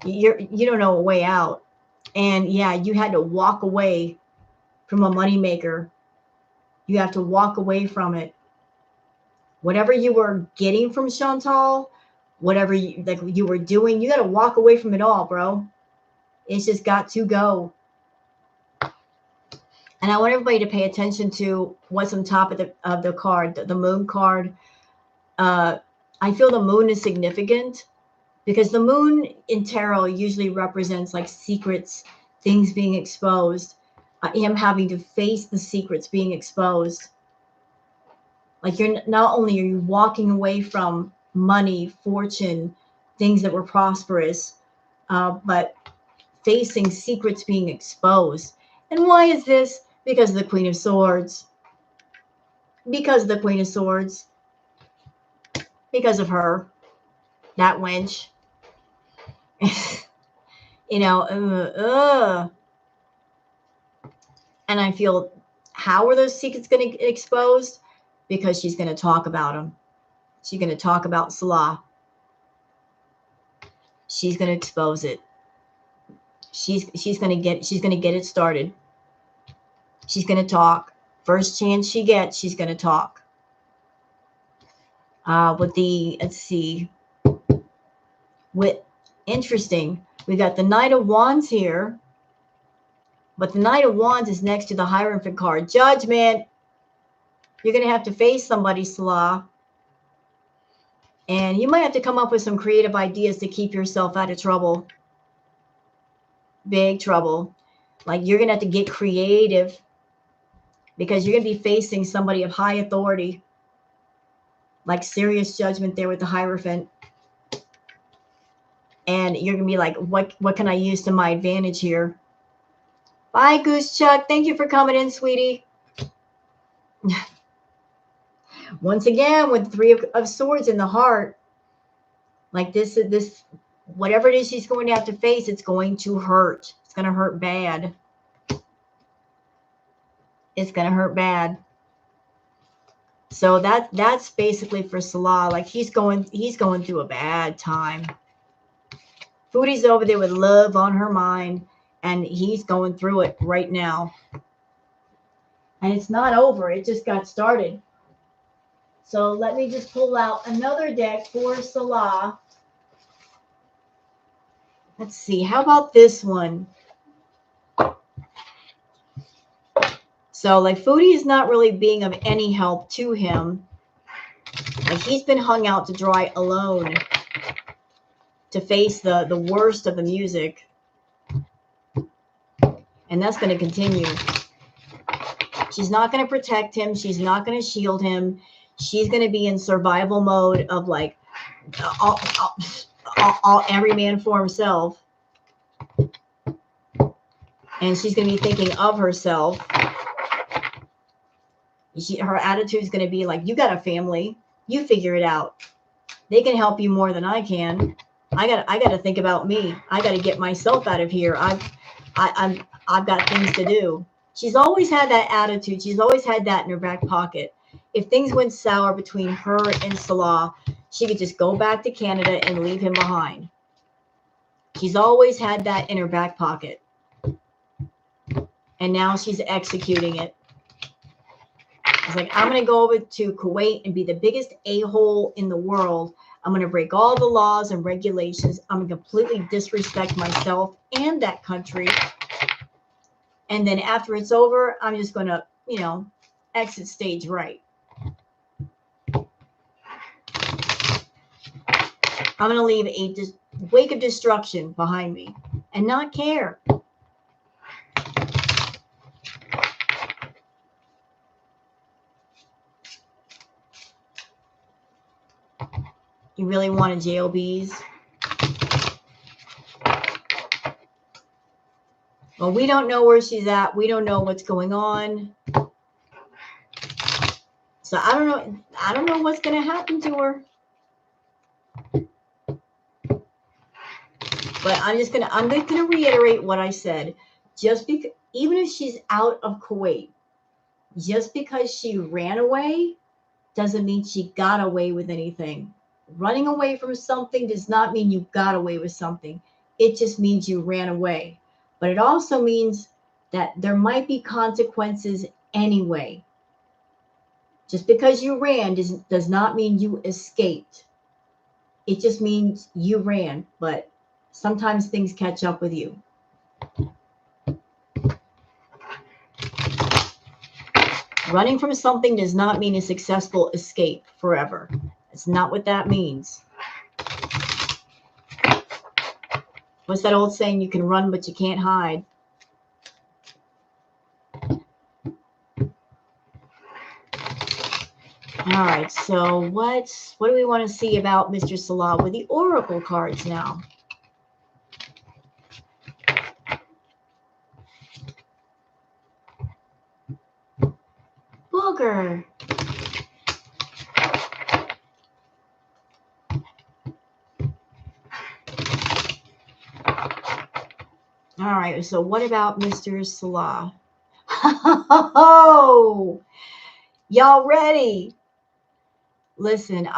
you don't know a way out. And yeah, you had to walk away from a moneymaker. You have to walk away from it. Whatever you were getting from Chantal, whatever you were doing, you got to walk away from it all, bro. It's just got to go. And I want everybody to pay attention to what's on top of the card, the moon card. I feel the moon is significant because the moon in tarot usually represents like secrets, things being exposed, him having to face the secrets being exposed. Like, you're not only are you walking away from money, fortune, things that were prosperous, but facing secrets being exposed. And why is this? Because of the Queen of Swords. Because of the Queen of Swords. Because of her. That wench. You know, And I feel, how are those secrets going to get exposed? Because she's going to talk about them. She's going to talk about Salah. She's going to expose it. She's going to get it started. She's going to talk. First chance she gets, she's going to talk. Let's see. Interesting. We got the Knight of Wands here. But the Knight of Wands is next to the Hierophant card. Judgment. You're going to have to face somebody, Salah. And you might have to come up with some creative ideas to keep yourself out of trouble. Big trouble. Like, you're going to have to get creative because you're going to be facing somebody of high authority. Like, serious judgment there with the Hierophant. And you're going to be like, what can I use to my advantage here? Bye, Goose Chuck. Thank you for coming in, sweetie. Once again, with the Three of Swords in the heart, like this, whatever it is she's going to have to face, it's going to hurt. It's going to hurt bad. It's going to hurt bad. So that's basically for Salah. Like, he's going through a bad time. Foodie's over there with love on her mind, and he's going through it right now. And it's not over. It just got started. So let me just pull out another deck for Salah. Let's see. How about this one? So, like, Foodie is not really being of any help to him. Like, he's been hung out to dry alone to face the worst of the music. And that's going to continue. She's not going to protect him. She's not going to shield him. She's going to be in survival mode of, like, every man for himself. And she's going to be thinking of herself. Her attitude is going to be like, you got a family. You figure it out. They can help you more than I can. I got to think about me. I got to get myself out of here. I've got things to do. She's always had that attitude. She's always had that in her back pocket. If things went sour between her and Salah, she could just go back to Canada and leave him behind. She's always had that in her back pocket. And now she's executing it. It's like, I'm going to go over to Kuwait and be the biggest a-hole in the world. I'm going to break all the laws and regulations. I'm going to completely disrespect myself and that country. And then after it's over, I'm just going to, exit stage right. I'm going to leave a wake of destruction behind me and not care. You really want to JLBs? Well, we don't know where she's at. We don't know what's going on. So I don't know what's going to happen to her. But I'm just going to reiterate what I said. Just because, even if she's out of Kuwait, just because she ran away doesn't mean she got away with anything. Running away from something does not mean you got away with something. It just means you ran away. But it also means that there might be consequences anyway. Just because you ran does not mean you escaped. It just means you ran, but sometimes things catch up with you. Running from something does not mean a successful escape forever. It's not what that means. What's that old saying? You can run, but you can't hide. All right, so what do we want to see about Mr. Salah with the Oracle cards now? Booger. All right, so what about Mr. Salah? Oh, y'all ready? Listen,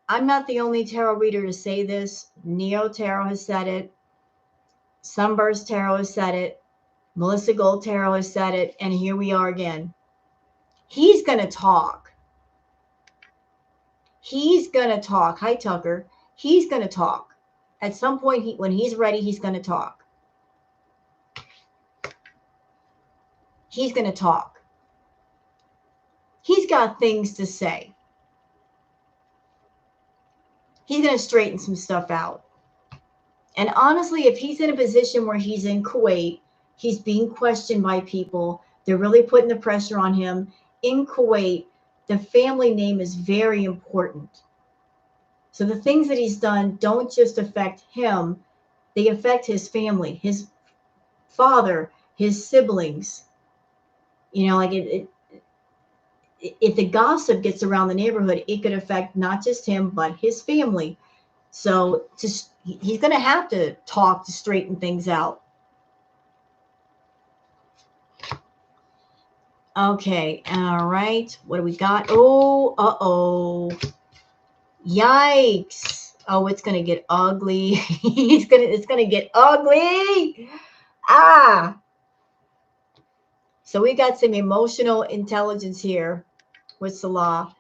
I'm not the only tarot reader to say this. Neo Tarot has said it. Sunburst Tarot has said it. Melissa Gold Tarot has said it. And here we are again. He's going to talk. He's going to talk. Hi, Tucker. He's going to talk. At some point, when he's ready, he's going to talk. He's going to talk. He's got things to say. He's going to straighten some stuff out. And honestly, if he's in a position where he's in Kuwait, he's being questioned by people, they're really putting the pressure on him. In Kuwait, the family name is very important. So the things that he's done don't just affect him, they affect his family, his father, his siblings. Like if the gossip gets around the neighborhood, it could affect not just him, but his family. So he's going to have to talk to straighten things out. Okay, all right. What do we got? Oh, uh-oh. Yikes. Oh, it's going to get ugly. It's going to get ugly. Ah. So we got some emotional intelligence here with Salah.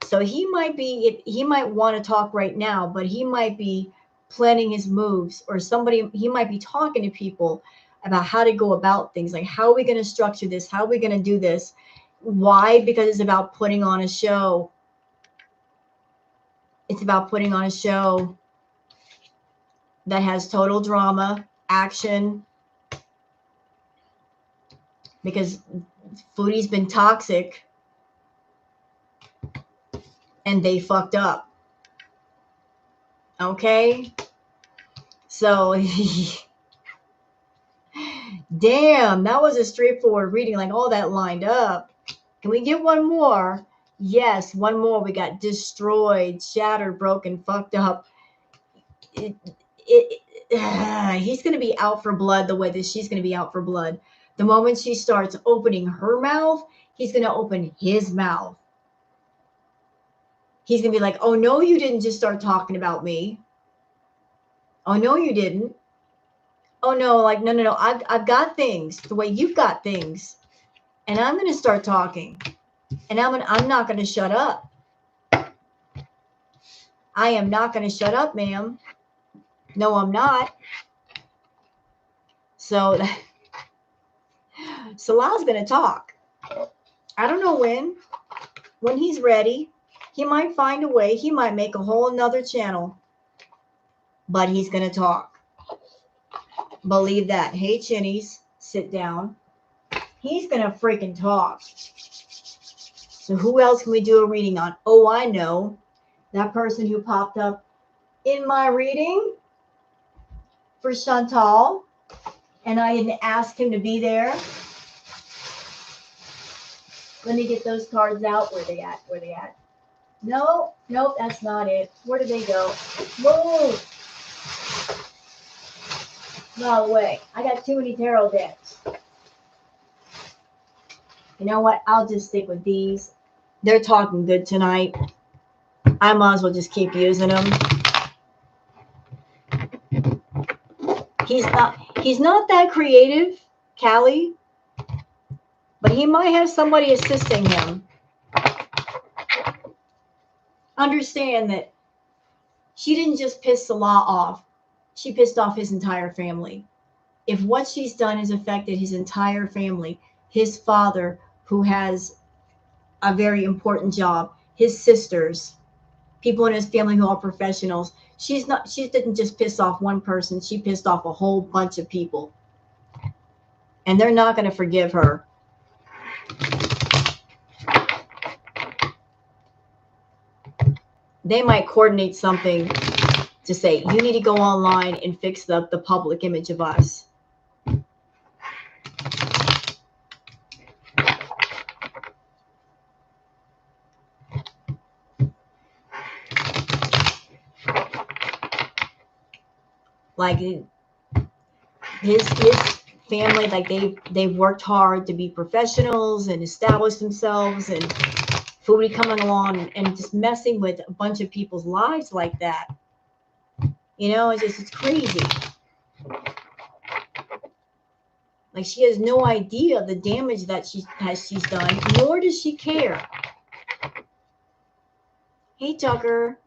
So he might want to talk right now, but he might be planning his moves, or he might be talking to people about how to go about things. Like, how are we going to structure this? How are we going to do this? Why? Because it's about putting on a show. It's about putting on a show that has total drama, action, because Foodie's been toxic and they fucked up. Okay? So, damn, that was a straightforward reading, like all that lined up. Can we get one more? Yes, one more. We got destroyed, shattered, broken, fucked up. He's going to be out for blood the way that she's going to be out for blood. The moment she starts opening her mouth, he's going to open his mouth. He's going to be like, oh, no, you didn't just start talking about me. Oh, no, you didn't. Oh, no, like, no. I've got things the way you've got things. And I'm going to start talking. And I'm not going to shut up. I am not going to shut up, ma'am. No, I'm not. So Salah's going to talk. I don't know when. When he's ready, he might find a way. He might make a whole nother channel. But he's going to talk. Believe that. Hey, Chinnies, sit down. He's going to freaking talk. So who else can we do a reading on? Oh, I know. That person who popped up in my reading for Chantal. And I didn't ask him to be there. Let me get those cards out. Where they at? Where they at? No, nope, that's not it. Where did they go? Whoa! No way. I got too many tarot decks. You know what? I'll just stick with these. They're talking good tonight. I might as well just keep using them. He's not that creative, Callie, but he might have somebody assisting him. Understand that she didn't just piss Salah off. She pissed off his entire family. If what she's done has affected his entire family, his father, who has a very important job, his sisters, people in his family who are professionals, she didn't just piss off one person. She pissed off a whole bunch of people. And they're not going to forgive her. They might coordinate something to say, you need to go online and fix the public image of us. Like his family, like they've worked hard to be professionals and establish themselves, and Foodie coming along and just messing with a bunch of people's lives like that. You know, it's crazy. Like she has no idea the damage that she's done, nor does she care. Hey, Tucker.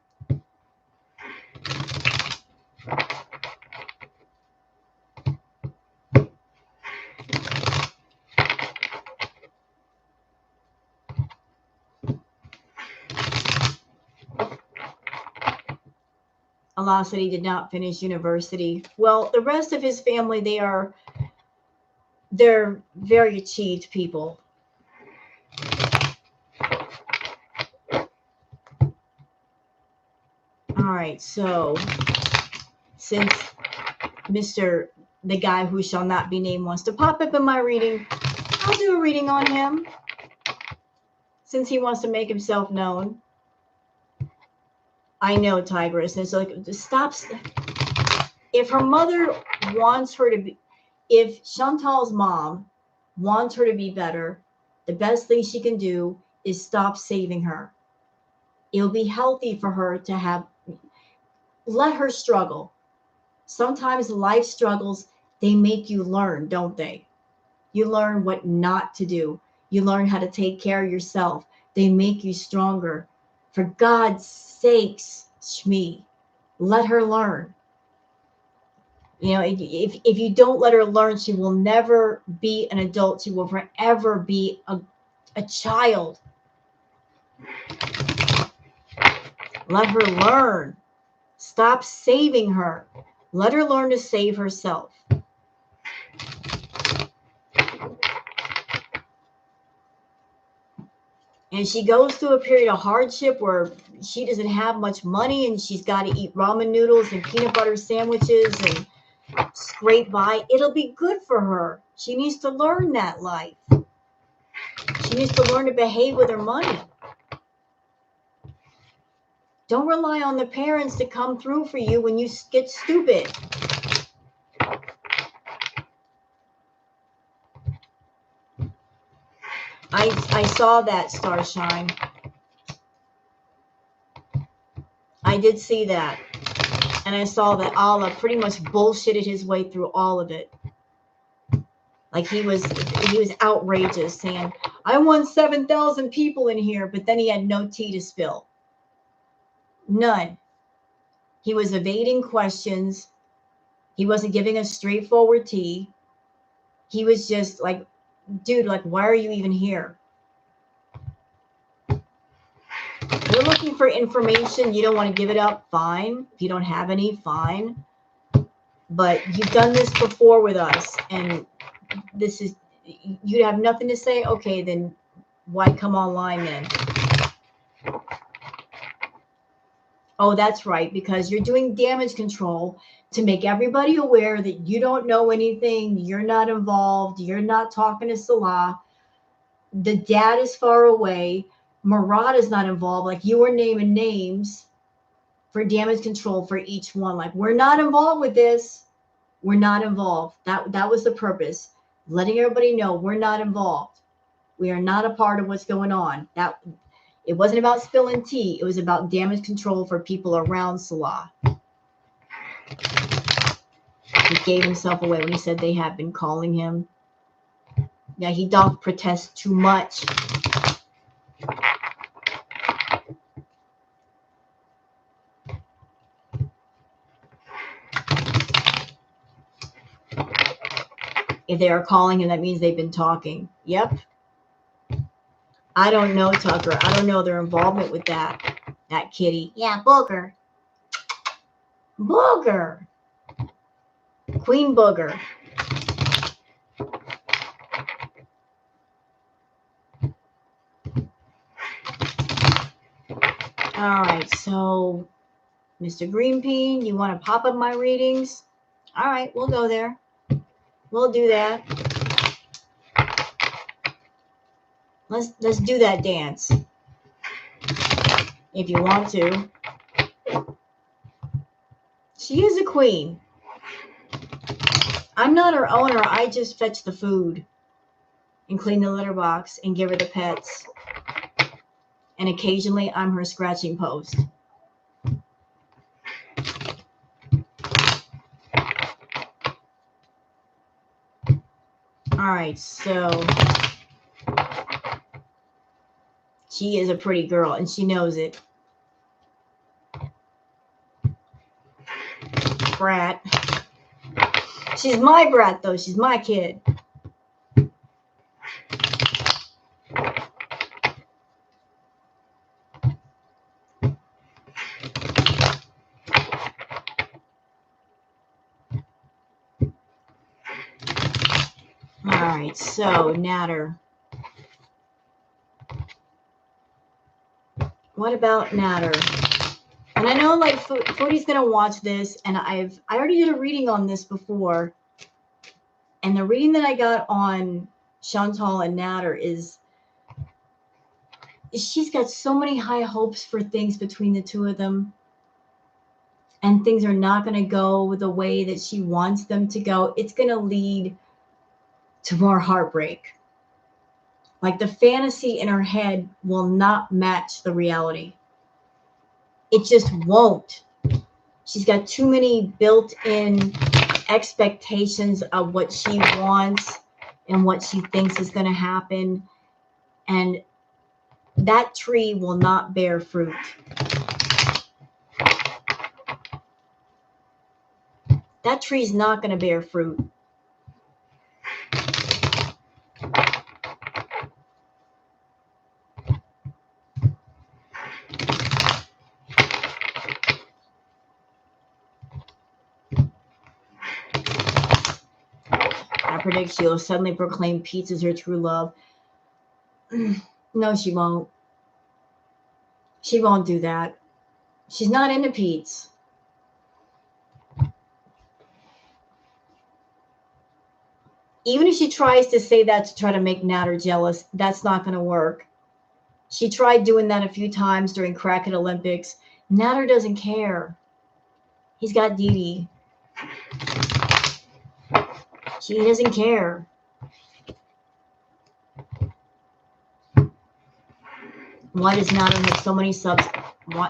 Allah said he did not finish university. Well, the rest of his family, they're very achieved people. All right, so since the guy who shall not be named wants to pop up in my reading, I'll do a reading on him since he wants to make himself known. I know, Tigress. And it's like, stop. If her mother wants her to be, if Chantal's mom wants her to be better, the best thing she can do is stop saving her. It'll be healthy for her to let her struggle. Sometimes life struggles, they make you learn, don't they? You learn what not to do. You learn how to take care of yourself. They make you stronger. For God's sakes, Shmi, let her learn. You know, if you don't let her learn, she will never be an adult. She will forever be a child. Let her learn. Stop saving her. Let her learn to save herself. And she goes through a period of hardship where she doesn't have much money and she's got to eat ramen noodles and peanut butter sandwiches and scrape by. It'll be good for her. She needs to learn that life. She needs to learn to behave with her money. Don't rely on the parents to come through for you when you get stupid. I saw that, Starshine. I did see that. And I saw that Allah pretty much bullshitted his way through all of it. Like he was outrageous, saying, I want 7,000 people in here, but then he had no tea to spill. None. He was evading questions. He wasn't giving us straightforward tea. He was just like, dude, like, why are you even here? You're looking for information. You don't want to give it up. Fine. If you don't have any, fine. But you've done this before with us, and this is, you have nothing to say. Okay, then why come online then? Oh, that's right, because you're doing damage control to make everybody aware that you don't know anything, you're not involved, you're not talking to Salah, the dad is far away, Murad is not involved, like you were naming names for damage control for each one. Like, we're not involved with this. We're not involved. That was the purpose. Letting everybody know we're not involved. We are not a part of what's going on. That it wasn't about spilling tea. It was about damage control for people around Salah. He gave himself away when he said they have been calling him. Yeah, he doth protest too much. If they are calling him, that means they've been talking. Yep. I don't know, Tucker. I don't know their involvement with that kitty. Yeah, Booger. Booger. Queen Booger. All right, so Mr. Greenpeen, you want to pop up my readings? All right, we'll go there. We'll do that. Let's do that dance. If you want to. She is a queen. I'm not her owner. I just fetch the food and clean the litter box and give her the pets. And occasionally I'm her scratching post. All right, so she is a pretty girl and she knows it. Brat. She's my brat, though. She's my kid. All right, so Natter. What about Natter? And I know, like, Foodie's gonna watch this, and I already did a reading on this before. And the reading that I got on Chantal and Natter is she's got so many high hopes for things between the two of them. And things are not going to go the way that she wants them to go. It's going to lead to more heartbreak. Like, the fantasy in her head will not match the reality. It just won't. She's got too many built-in expectations of what she wants and what she thinks is going to happen. And that tree will not bear fruit. That tree's not going to bear fruit. I predict she'll suddenly proclaim pizza's her true love. No, she won't. She won't do that. She's not into Pete's. Even if she tries to say that to try to make Natter jealous, that's not going to work. She tried doing that a few times during Crackhead Olympics. Natter doesn't care. He's got Dee Dee. He doesn't care. Why does Natter have so many subs?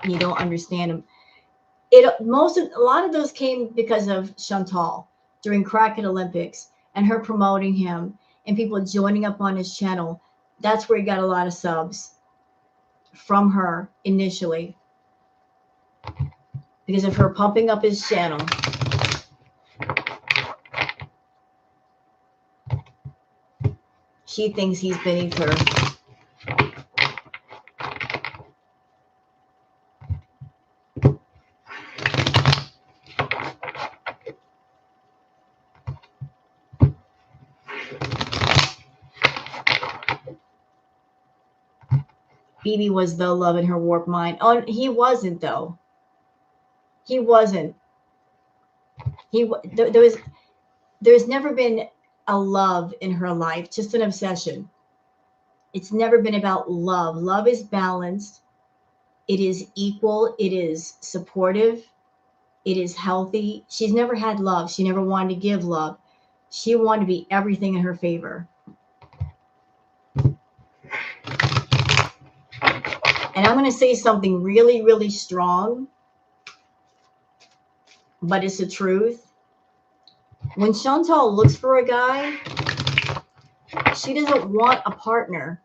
You don't understand him. A lot of those came because of Chantal during Crackhead Olympics and her promoting him and people joining up on his channel. That's where he got a lot of subs from her initially. because of her pumping up his channel. She thinks he's beneath her. BB was the love in her warped mind. Oh, he wasn't though. He wasn't. There's never been a love in her life, just an obsession. It's never been about love. Love is balanced. It is equal. It is supportive. It is healthy. She's never had love. She never wanted to give love. She wanted to be everything in her favor. And I'm going to say something really, really strong, but it's the truth. When Chantal looks for a guy, she doesn't want a partner.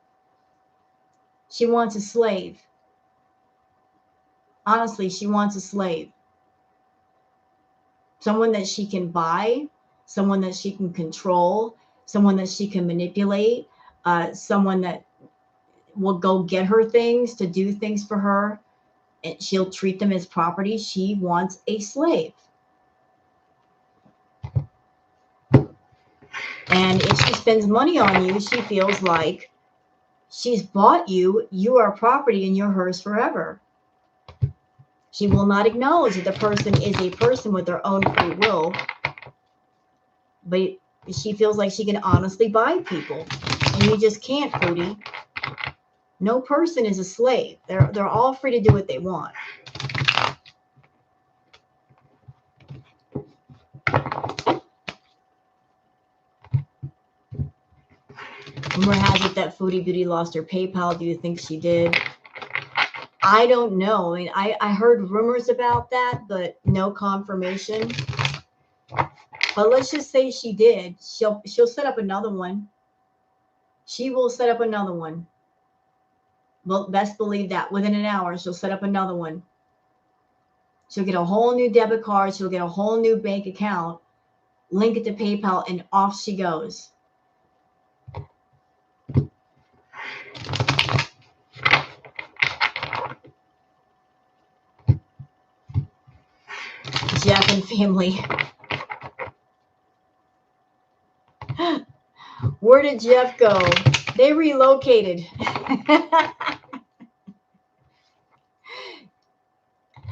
She wants a slave. Honestly, she wants a slave. Someone that she can buy, someone that she can control, someone that she can manipulate, someone that will go get her things, to do things for her, and she'll treat them as property. She wants a slave. And if she spends money on you, she feels like she's bought you. You are property and you're hers forever. She will not acknowledge that the person is a person with their own free will, but she feels like she can honestly buy people. And you just can't, Foodie. No person is a slave. They're all free to do what they want. Rumor has it that Foodie Beauty lost her PayPal. Do you think she did? I don't know. I mean, I heard rumors about that, but no confirmation. But let's just say she did. She'll set up another one. She will set up another one. Well, best believe that within an hour, she'll set up another one. She'll get a whole new debit card. She'll get a whole new bank account, link it to PayPal, and off she goes. Jeff and family. Where did Jeff go? They relocated.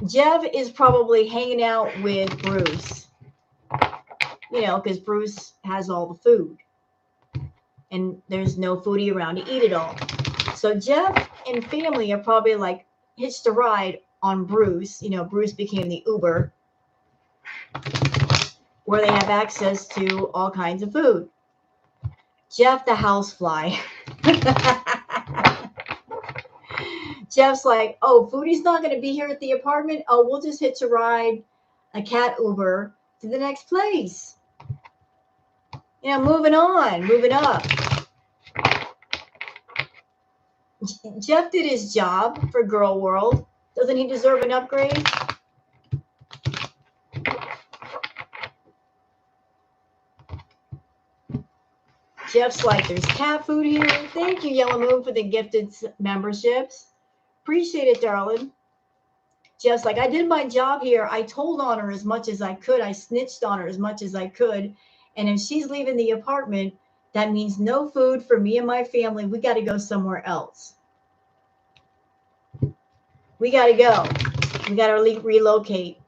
Jeff is probably hanging out with Bruce. You know, because Bruce has all the food. And there's no Foodie around to eat it all. So Jeff and family are probably like hitched a ride on Bruce. You know, Bruce became the Uber, where they have access to all kinds of food. Jeff the housefly. Jeff's like, oh, Foodie's not going to be here at the apartment. Oh, we'll just hitch a ride, a cat Uber to the next place. You know, moving on, moving up. Jeff did his job for Girl World. Doesn't he deserve an upgrade? Jeff's like, there's cat food here. Thank you, Yellow Moon, for the gifted memberships. Appreciate it, darling. Jeff's like, I did my job here. I told on her as much as I could. I snitched on her as much as I could. And if she's leaving the apartment, that means no food for me and my family. We got to go somewhere else. We got to go. We got to relocate.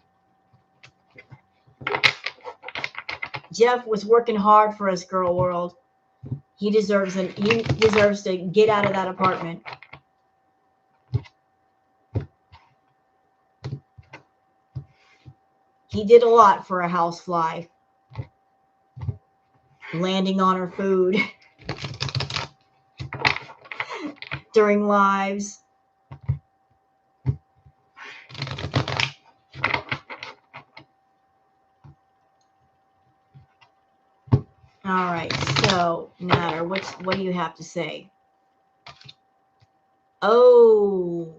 Jeff was working hard for us, Girl World. He deserves to get out of that apartment. He did a lot for a housefly. Landing on her food during lives. All right, so Natter, what do you have to say? Oh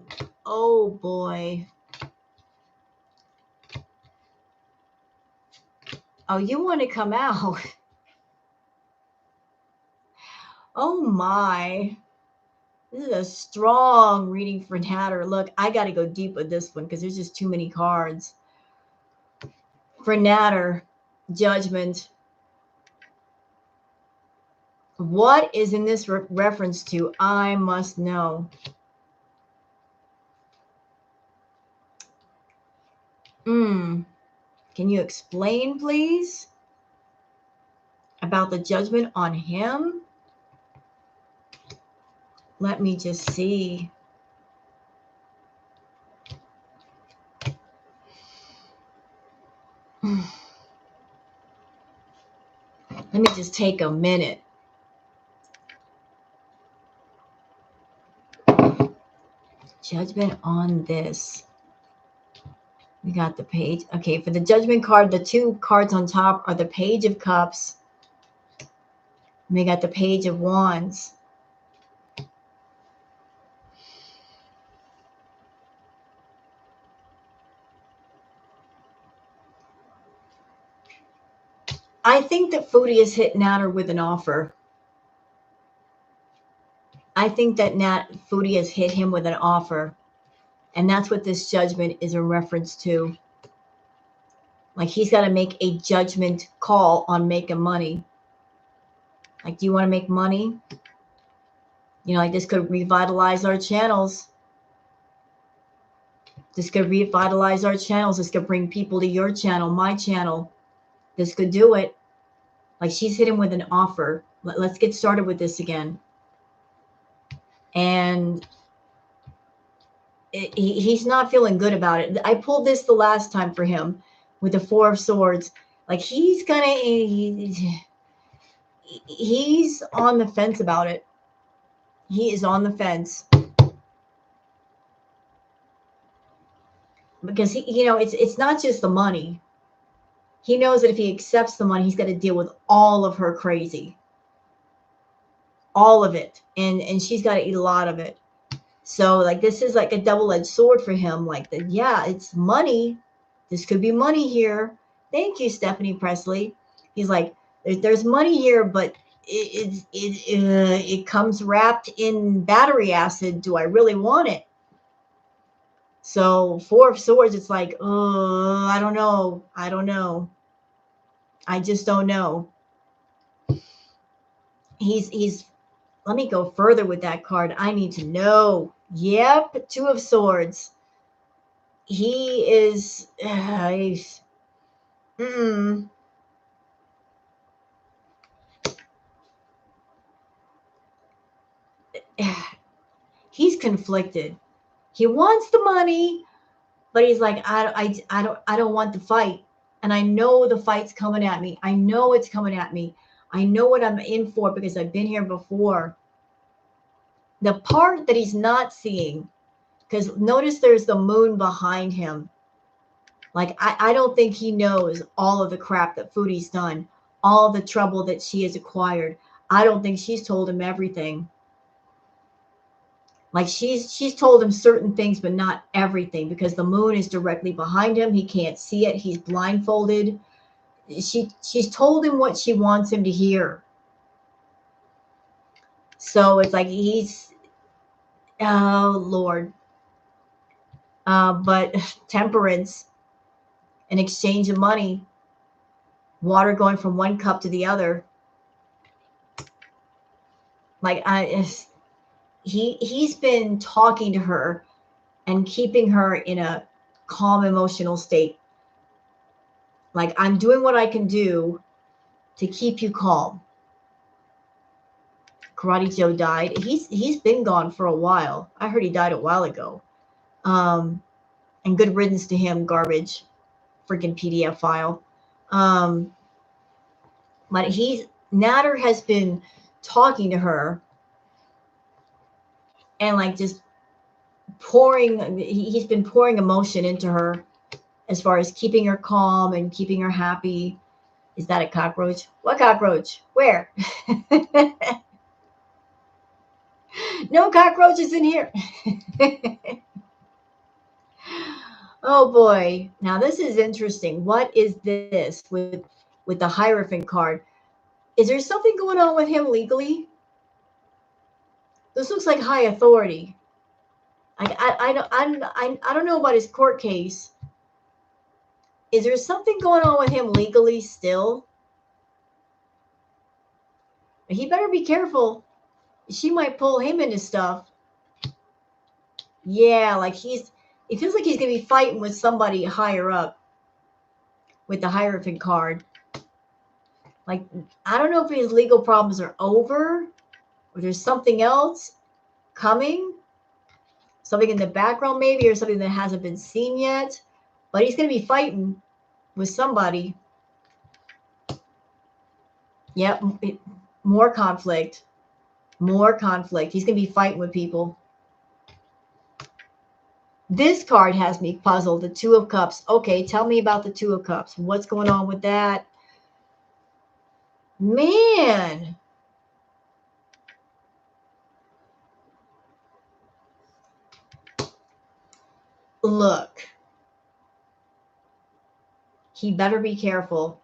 boy. Oh, you want to come out? Oh my. This is a strong reading for Natter. Look, I got to go deep with this one because there's just too many cards. For Natter, Judgment. What is in this reference to? I must know. Can you explain, please, about the judgment on him? Let me just see. Let me just take a minute. Judgment on this. We got the page. Okay, for the judgment card, the two cards on top are the Page of Cups. We got the Page of Wands. I think that Foodie has hit Natter with an offer. I think that Foodie has hit him with an offer. And that's what this judgment is a reference to. Like he's got to make a judgment call on making money. Like, do you want to make money? You know, like this could revitalize our channels. This could revitalize our channels. This could bring people to your channel, my channel. This could do it. Like she's hit him with an offer. Let's get started with this again. And he's not feeling good about it. I pulled this the last time for him with the Four of Swords. Like he's on the fence about it. He is on the fence. Because it's not just the money. He knows that if he accepts the money, he's got to deal with all of her crazy. All of it. And she's got to eat a lot of it. So like this is like a double-edged sword for him. Like yeah, it's money. This could be money here. Thank you, Stephanie Presley. He's like, there's money here, but it comes wrapped in battery acid. Do I really want it? So Four of Swords, it's like, I don't know. I just don't know. He's let me go further with that card. I need to know. Yep, Two of Swords. He is he's conflicted. He wants the money, but he's like, I don't want the fight. And I know the fight's coming at me. I know it's coming at me. I know what I'm in for because I've been here before. The part that he's not seeing, because notice there's the moon behind him. Like, I don't think he knows all of the crap that Foodie's done, all the trouble that she has acquired. I don't think she's told him everything. Like she's told him certain things, but not everything, because the moon is directly behind him. He can't see it. He's blindfolded. She's told him what she wants him to hear. So it's like oh Lord. But temperance, an exchange of money, water going from one cup to the other. Like he's been talking to her and keeping her in a calm emotional state. Like, I'm doing what I can do to keep you calm. Karate Joe died. He's been gone for a while. I heard he died a while ago. And good riddance to him, garbage. Freaking PDF file. But Natter has been talking to her and like just he's been pouring emotion into her as far as keeping her calm and keeping her happy. Is that a cockroach? What cockroach? Where? No cockroaches in here. Oh boy. Now this is interesting. What is this with with the Hierophant card. Is there something going on with him legally? This looks like high authority. I don't know about his court case. Is there something going on with him legally still? He better be careful. She might pull him into stuff. Yeah, like it feels like he's going to be fighting with somebody higher up with the Hierophant card. Like, I don't know if his legal problems are over or there's something else coming. Something in the background maybe, or something that hasn't been seen yet. But he's going to be fighting with somebody. Yep, more conflict. More conflict. He's going to be fighting with people. This card has me puzzled. The Two of Cups. Okay, tell me about the Two of Cups. What's going on with that? Man. Look. He better be careful.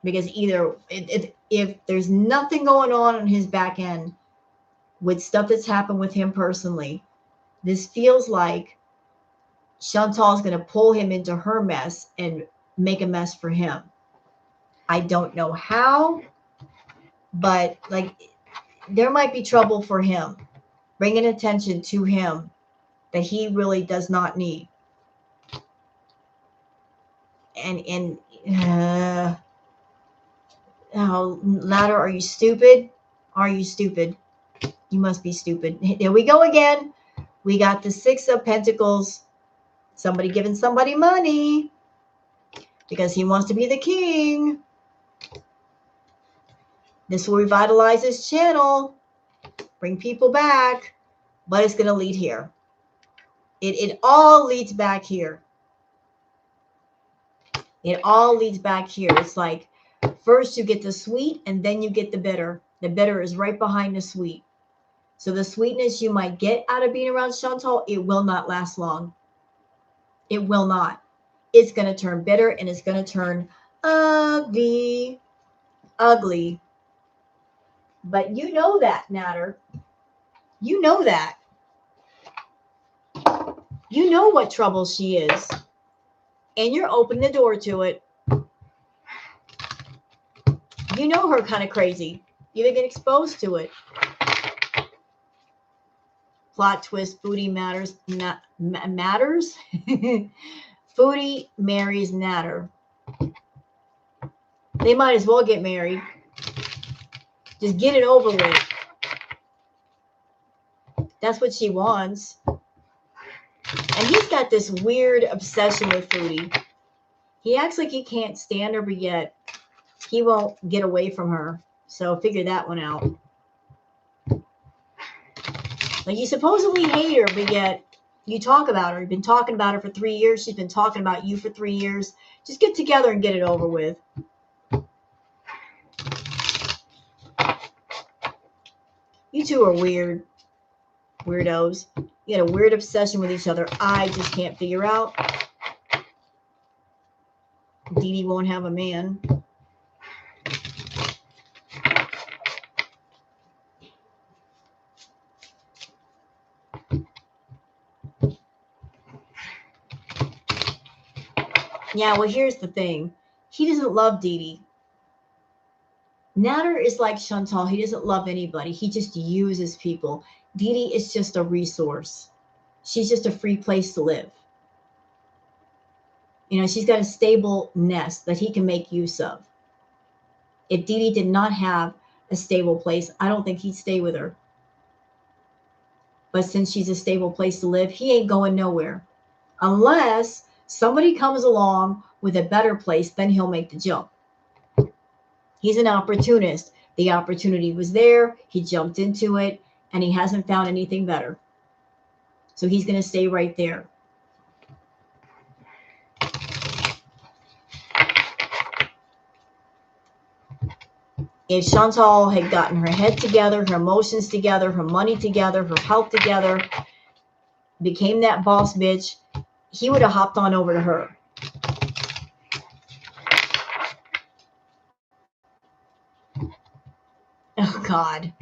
Because either if there's nothing going on his back end with stuff that's happened with him personally, this feels like Chantal's going to pull him into her mess and make a mess for him. I don't know how, but like there might be trouble for him, bringing attention to him that he really does not need. Oh, Natter, are you stupid? Are you stupid? You must be stupid. There we go again. We got the Six of Pentacles. Somebody giving somebody money because he wants to be the king. This will revitalize his channel, bring people back, but it's going to lead here. It all leads back here. It all leads back here. It's like first you get the sweet and then you get the bitter. The bitter is right behind the sweet. So the sweetness you might get out of being around Chantal, it will not last long. It will not. It's going to turn bitter and it's going to turn ugly. Ugly. But you know that, Natter. You know that. You know what trouble she is. And you're opening the door to it. You know her kind of crazy. You're going to get exposed to it. Plot twist, Foodie matters? Foodie marries Natter. They might as well get married. Just get it over with. That's what she wants. And he's got this weird obsession with Foodie. He acts like he can't stand her, but yet he won't get away from her. So figure that one out. Like you supposedly hate her, but yet you talk about her. You've been talking about her for 3 years. She's been talking about you for 3 years. Just get together and get it over with. You two are weird. Weirdos. You got a weird obsession with each other. I just can't figure out. Dee Dee won't have a man. Yeah, well, here's the thing. He doesn't love Dee Dee. Natter is like Chantal. He doesn't love anybody. He just uses people. Dee Dee is just a resource. She's just a free place to live. You know, she's got a stable nest that he can make use of. If Dee Dee did not have a stable place, I don't think he'd stay with her. But since she's a stable place to live, he ain't going nowhere. Unless somebody comes along with a better place, then he'll make the jump. He's an opportunist. The opportunity was there. He jumped into it, and he hasn't found anything better. So he's going to stay right there. If Chantal had gotten her head together, her emotions together, her money together, her health together, became that boss bitch, he would have hopped on over to her. Oh, God.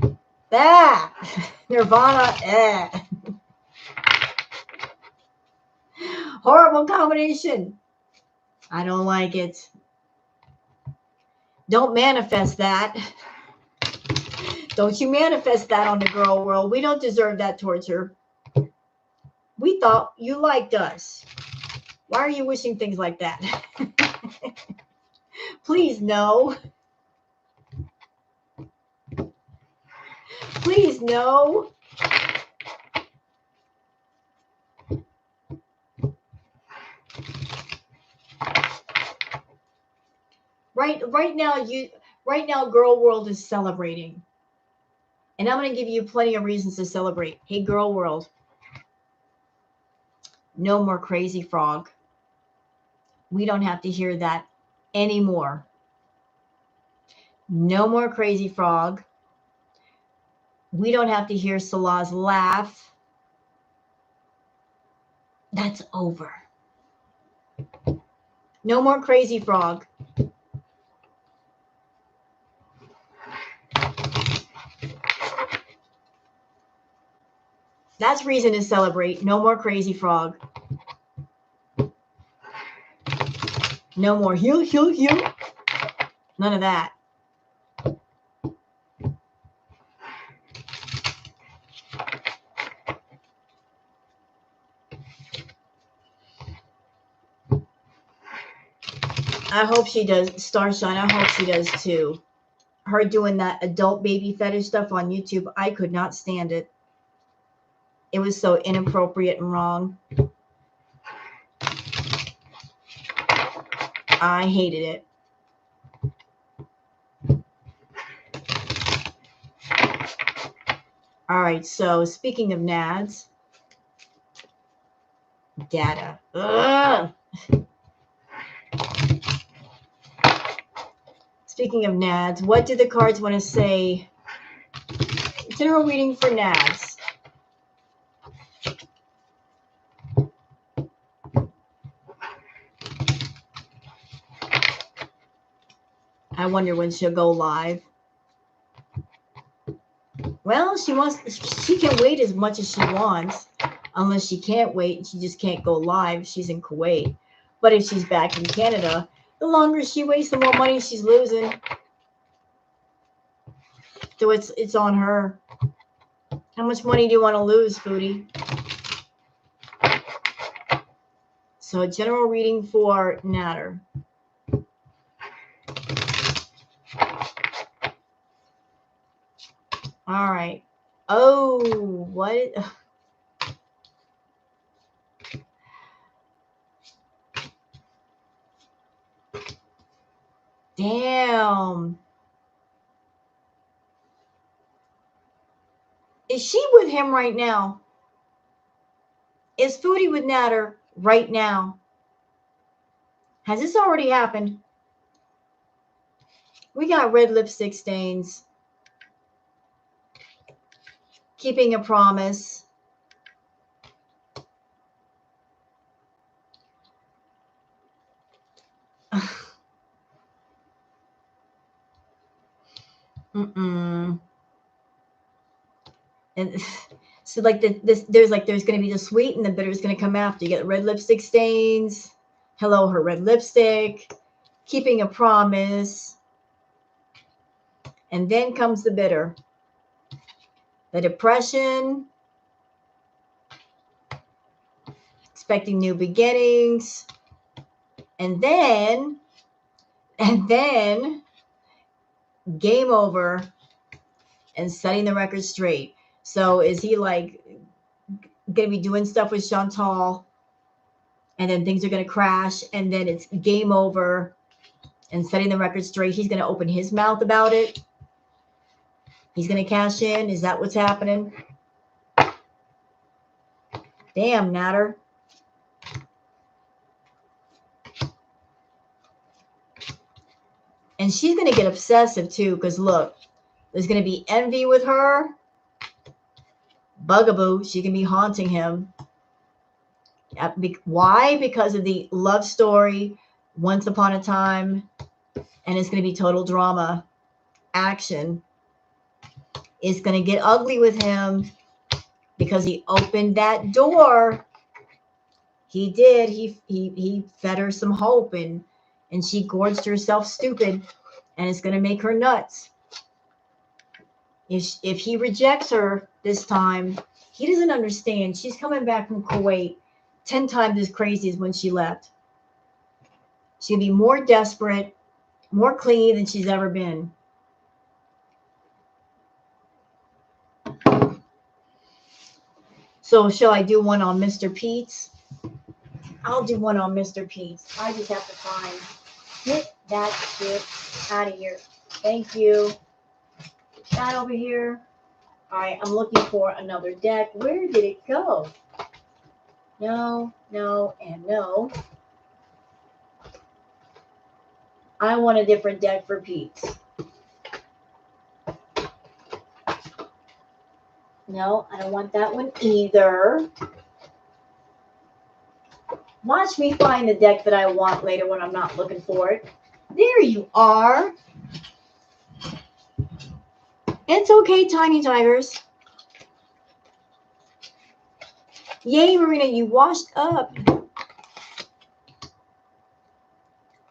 Ah! Nirvana. Horrible combination. I don't like it. Don't manifest that. Don't you manifest that on the girl world. We don't deserve that torture. We thought you liked us. Why are you wishing things like that? Please, no. Please, no. Right now, girl world is celebrating. And I'm going to give you plenty of reasons to celebrate. Hey, girl world. No more crazy frog. We don't have to hear that anymore. No more crazy frog. We don't have to hear Salah's laugh. That's over. No more crazy frog. That's reason to celebrate. No more crazy frog. No more heal. None of that. I hope she does. Starshine, I hope she does too. Her doing that adult baby fetish stuff on YouTube, I could not stand it. It was so inappropriate and wrong. I hated it. All right, so speaking of NADs, data. Ugh. Speaking of NADs, what do the cards want to say? General reading for NADs. I wonder when she'll go live. Well, she can wait as much as she wants, unless she can't wait and she just can't go live. She's in Kuwait. But if she's back in Canada, the longer she waits, the more money she's losing. So it's on her. How much money do you want to lose, Foodie? So a general reading for Natter. All right. Oh, what? Damn. Is she with him right now? Is Foodie with Natter right now? Has this already happened? We got red lipstick stains. Keeping a promise. Mm-mm. And so like there's going to be the sweet and the bitter is going to come after. You get red lipstick stains. Hello, her red lipstick. Keeping a promise. And then comes the bitter. The depression. Expecting new beginnings. And then game over and setting the record straight. So is he like going to be doing stuff with Chantal and then things are going to crash and then it's game over and setting the record straight? He's going to open his mouth about it. He's going to cash in. Is that what's happening? Damn, Natter. And she's going to get obsessive too, because look, there's going to be envy with her. Bugaboo. She can be haunting him. Why? Because of the love story, Once Upon a Time, and it's going to be total drama, action. It's going to get ugly with him because he opened that door. He did. He fed her some hope, and she gorged herself stupid, and it's going to make her nuts. If he rejects her this time, he doesn't understand. She's coming back from Kuwait 10 times as crazy as when she left. She's going to be more desperate, more clingy than she's ever been. So shall I do one on Mr. Pete's? I'll do one on Mr. Pete's. I just have to find. Get that shit out of here. Thank you. Get that over here. All right, I'm looking for another deck. Where did it go? No, no, and no. I want a different deck for Pete's. No, I don't want that one either. Watch me find the deck that I want later when I'm not looking for it. There you are. It's okay, Tiny Tigers. Yay, Marina, you washed up.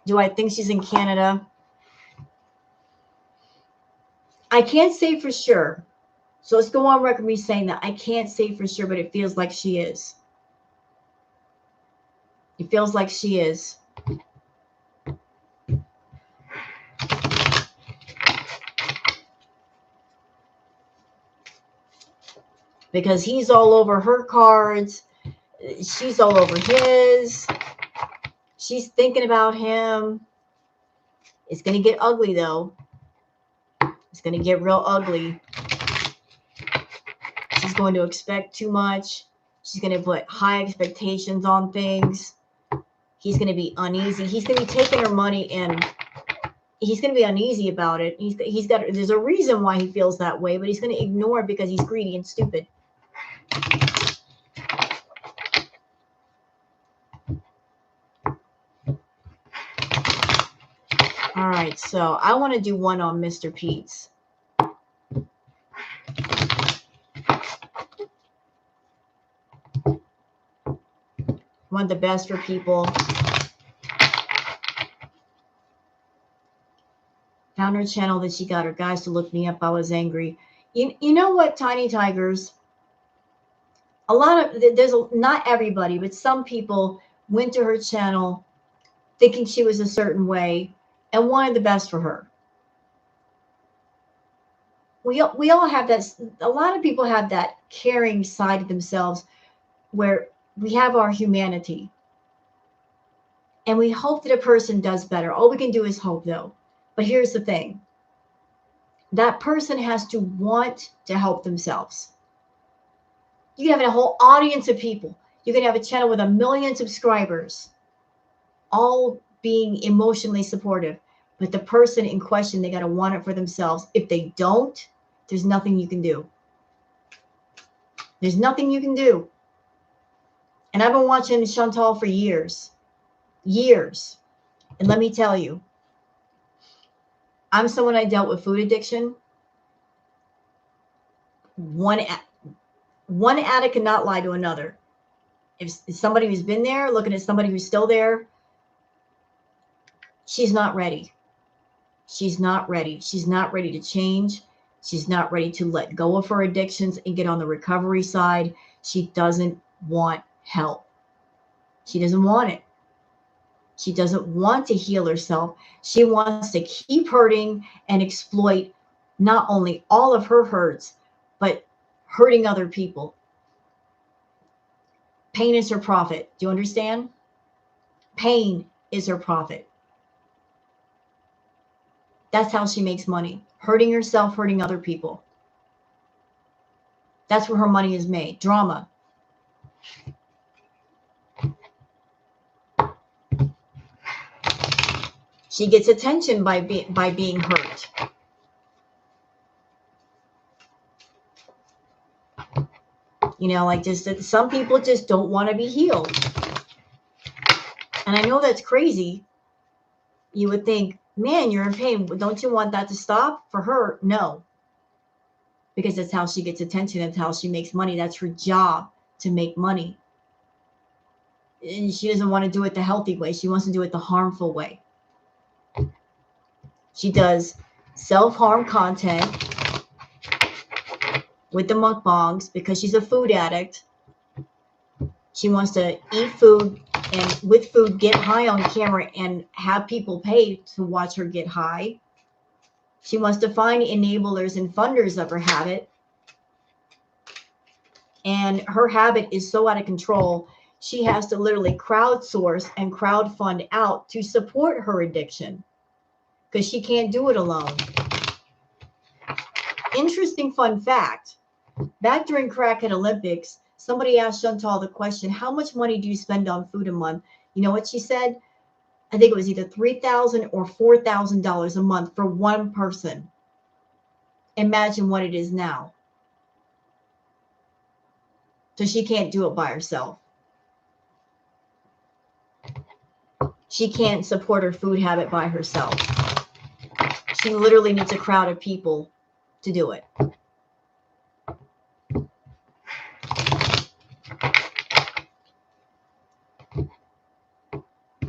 Do I think she's in Canada? I can't say for sure. So let's go on record me saying that. I can't say for sure, but it feels like she is. It feels like she is. Because he's all over her cards. She's all over his. She's thinking about him. It's going to get ugly, though. It's going to get real ugly. She's going to expect too much. She's going to put high expectations on things. He's going to be uneasy. He's going to be taking her money and he's going to be uneasy about it. There's a reason why he feels that way, but he's going to ignore it because he's greedy and stupid. All right, so I want to do one on Mr. Pete's. Want the best for people. Found her channel that she got her guys to look me up. I was angry. You know what, Tiny Tigers? Not everybody, but some people went to her channel thinking she was a certain way and wanted the best for her. We all have that. A lot of people have that caring side of themselves where we have our humanity. And we hope that a person does better. All we can do is hope, though. But here's the thing. That person has to want to help themselves. You can have a whole audience of people. You can have a channel with 1 million subscribers, all being emotionally supportive. But the person in question, they got to want it for themselves. If they don't, there's nothing you can do. There's nothing you can do. And I've been watching Chantal for years. Years. And let me tell you, I'm someone I dealt with food addiction. One addict cannot lie to another. If somebody who's been there looking at somebody who's still there, she's not ready. She's not ready. She's not ready to change. She's not ready to let go of her addictions and get on the recovery side. She doesn't want help. She doesn't want it. She doesn't want to heal herself. She wants to keep hurting and exploit not only all of her hurts, but hurting other people. Pain is her profit. Do you understand? Pain is her profit. That's how she makes money. Hurting herself, hurting other people. That's where her money is made. Drama. She gets attention by being hurt. You know, like just some people just don't want to be healed. And I know that's crazy. You would think, man, you're in pain. Don't you want that to stop? For her, no. because that's how she gets attention. That's how she makes money. That's her job, to make money. And she doesn't want to do it the healthy way. She wants to do it the harmful way. She does self-harm content with the mukbangs because she's a food addict. She wants to eat food and with food get high on camera and have people pay to watch her get high. She wants to find enablers and funders of her habit. And her habit is so out of control, she has to literally crowdsource and crowdfund out to support her addiction because she can't do it alone. Interesting fun fact. Back during Crackhead Olympics, somebody asked Chantal the question, how much money do you spend on food a month? You know what she said? I think it was either $3,000 or $4,000 a month for one person. Imagine what it is now. So she can't do it by herself. She can't support her food habit by herself. She literally needs a crowd of people to do it.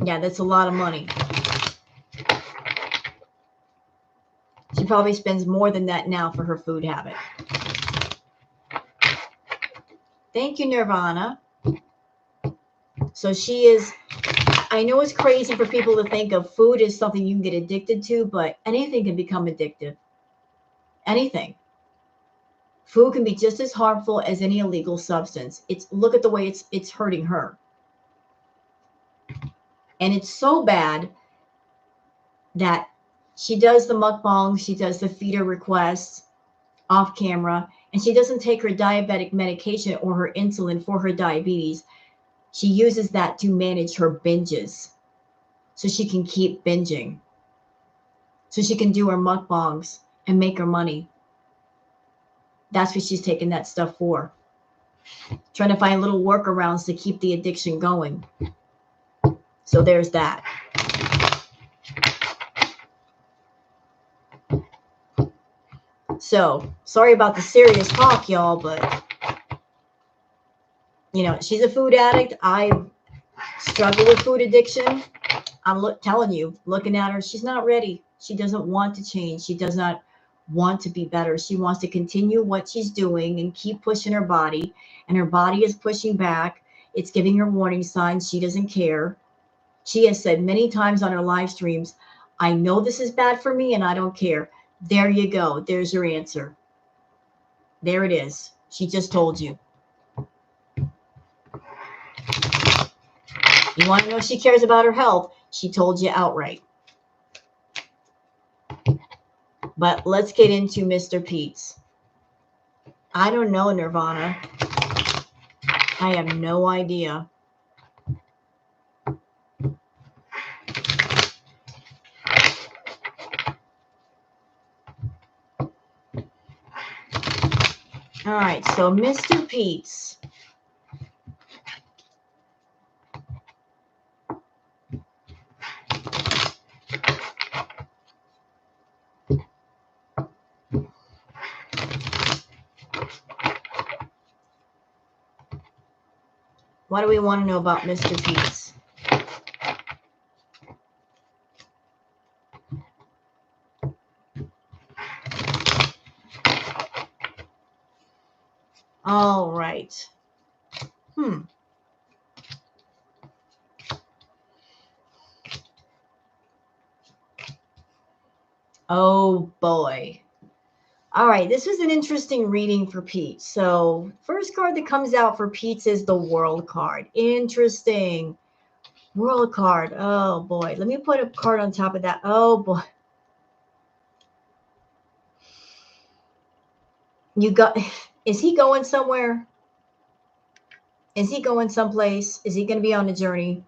Yeah, that's a lot of money. She probably spends more than that now for her food habit. Thank you, Nirvana. So she is, I know it's crazy for people to think of food as something you can get addicted to, but anything can become addictive. Anything. Food can be just as harmful as any illegal substance. Look at the way it's hurting her. And it's so bad that she does the mukbangs, she does the feeder requests off camera, and she doesn't take her diabetic medication or her insulin for her diabetes. She uses that to manage her binges so she can keep binging, so she can do her mukbangs and make her money. That's what she's taking that stuff for. Trying to find little workarounds to keep the addiction going. So there's that. So sorry about the serious talk, y'all, but you know, she's a food addict. I struggle with food addiction. I'm telling you, looking at her, she's not ready. She doesn't want to change. She does not want to be better. She wants to continue what she's doing and keep pushing her body. And her body is pushing back. It's giving her warning signs. She doesn't care. She has said many times on her live streams, I know this is bad for me and I don't care. There you go. There's your answer. There it is. She just told you. You want to know if she cares about her health? She told you outright. But let's get into Mr. Pete's. I don't know, Nirvana. I have no idea. All right, so Mr. Pete's. What do we want to know about Mr. Pete's? All right. Oh, boy. All right, this was an interesting reading for Pete. So first card that comes out for Pete's is the World card. Interesting. World card. Oh, boy. Let me put a card on top of that. Oh, boy. Is he going somewhere? Is he going someplace? Is he going to be on a journey?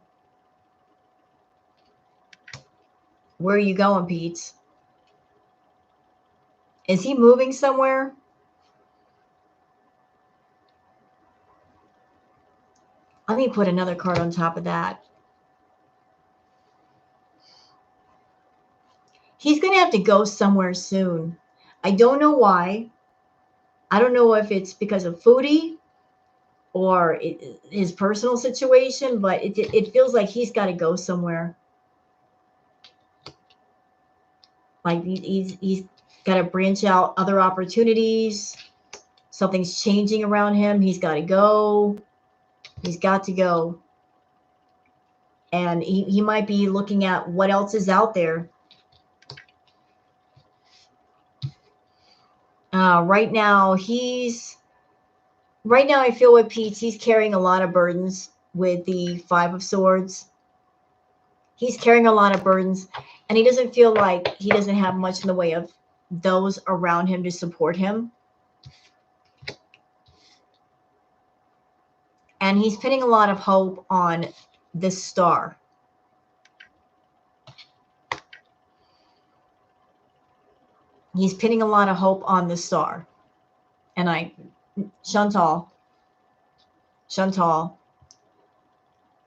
Where are you going, Pete? Is he moving somewhere? Let me put another card on top of that. He's going to have to go somewhere soon. I don't know why. I don't know if it's because of Foodie or his personal situation, but it feels like he's got to go somewhere. Like he's got to branch out other opportunities. Something's changing around him. He's got to go. He's got to go. And he might be looking at what else is out there. Right now, I feel with Pete, he's carrying a lot of burdens with the Five of Swords. He's carrying a lot of burdens, and he doesn't feel like he doesn't have much in the way of those around him to support him. And he's pinning a lot of hope on this star. He's pinning a lot of hope on the star. And Chantal,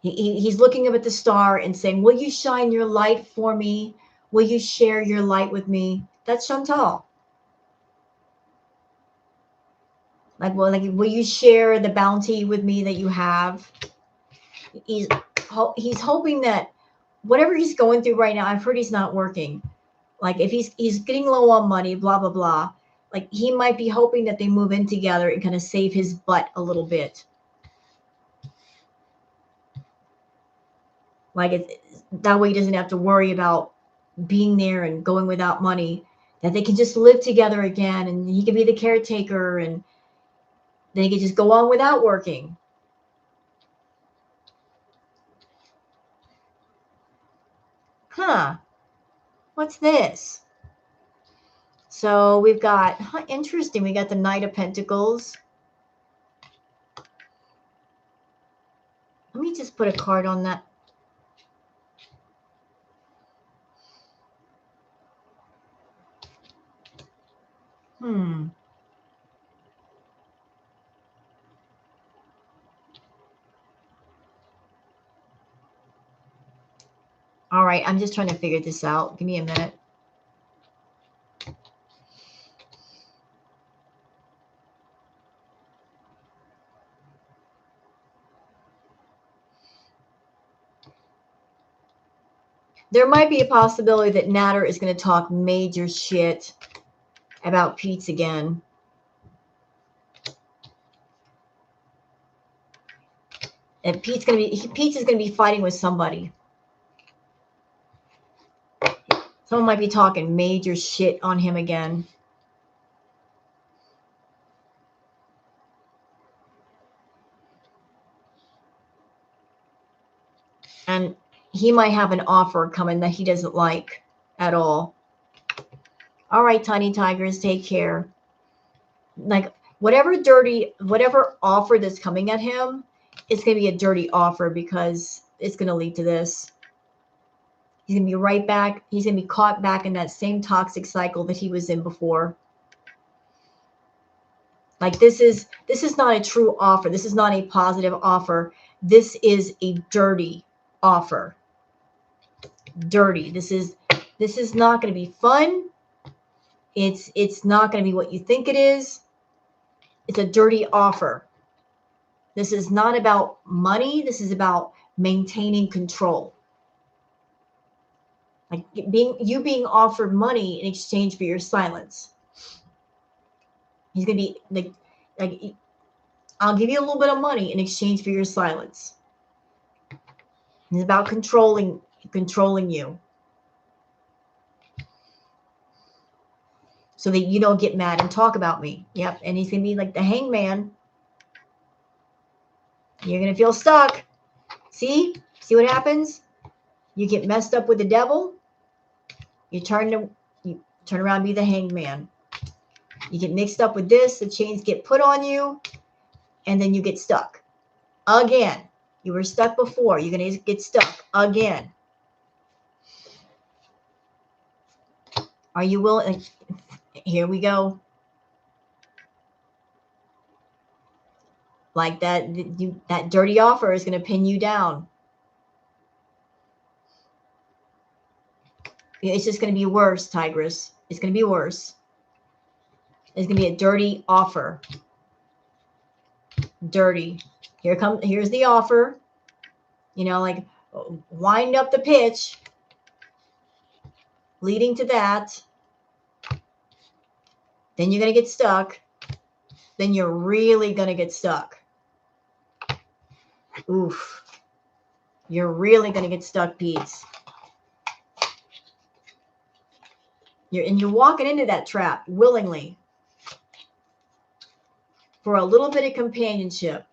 he's looking up at the star and saying, will you shine your light for me? Will you share your light with me? That's Chantal. Like, well, like, will you share the bounty with me that you have? He's hoping that whatever he's going through right now, I've heard he's not working. Like if he's getting low on money, blah, blah, blah. Like he might be hoping that they move in together and kind of save his butt a little bit. Like that way he doesn't have to worry about being there and going without money, that they can just live together again and he can be the caretaker and they can just go on without working. Huh. What's this? So we've got, interesting, we got the Knight of Pentacles. Let me just put a card on that. All right, I'm just trying to figure this out. Give me a minute. There might be a possibility that Natter is going to talk major shit about Pete's again. And Pete's is going to be fighting with somebody. Someone might be talking major shit on him again. And he might have an offer coming that he doesn't like at all. All right, tiny tigers, take care. Like whatever offer that's coming at him, it's going to be a dirty offer because it's going to lead to this. He's going to be right back. He's going to be caught back in that same toxic cycle that he was in before. Like this is not a true offer. This is not a positive offer. This is a dirty offer. Dirty. This is not going to be fun. It's not going to be what you think it is. It's a dirty offer. This is not about money. This is about maintaining control. Like being offered money in exchange for your silence. He's going to be like, I'll give you a little bit of money in exchange for your silence. It's about controlling you. So that you don't get mad and talk about me. Yep. And he's going to be like the hangman. You're going to feel stuck. See what happens? You get messed up with the devil. You turn around and be the hangman. You get mixed up with this. The chains get put on you. And then you get stuck. Again. You were stuck before. You're going to get stuck again. Are you willing? Here we go. Like that dirty offer is going to pin you down. It's just going to be worse, Tigress. It's going to be worse. It's going to be a dirty offer. Dirty. Here's the offer. You know, like wind up the pitch leading to that. Then you're going to get stuck. Then you're really going to get stuck. Oof. You're really going to get stuck, Pete's. You're walking into that trap willingly for a little bit of companionship,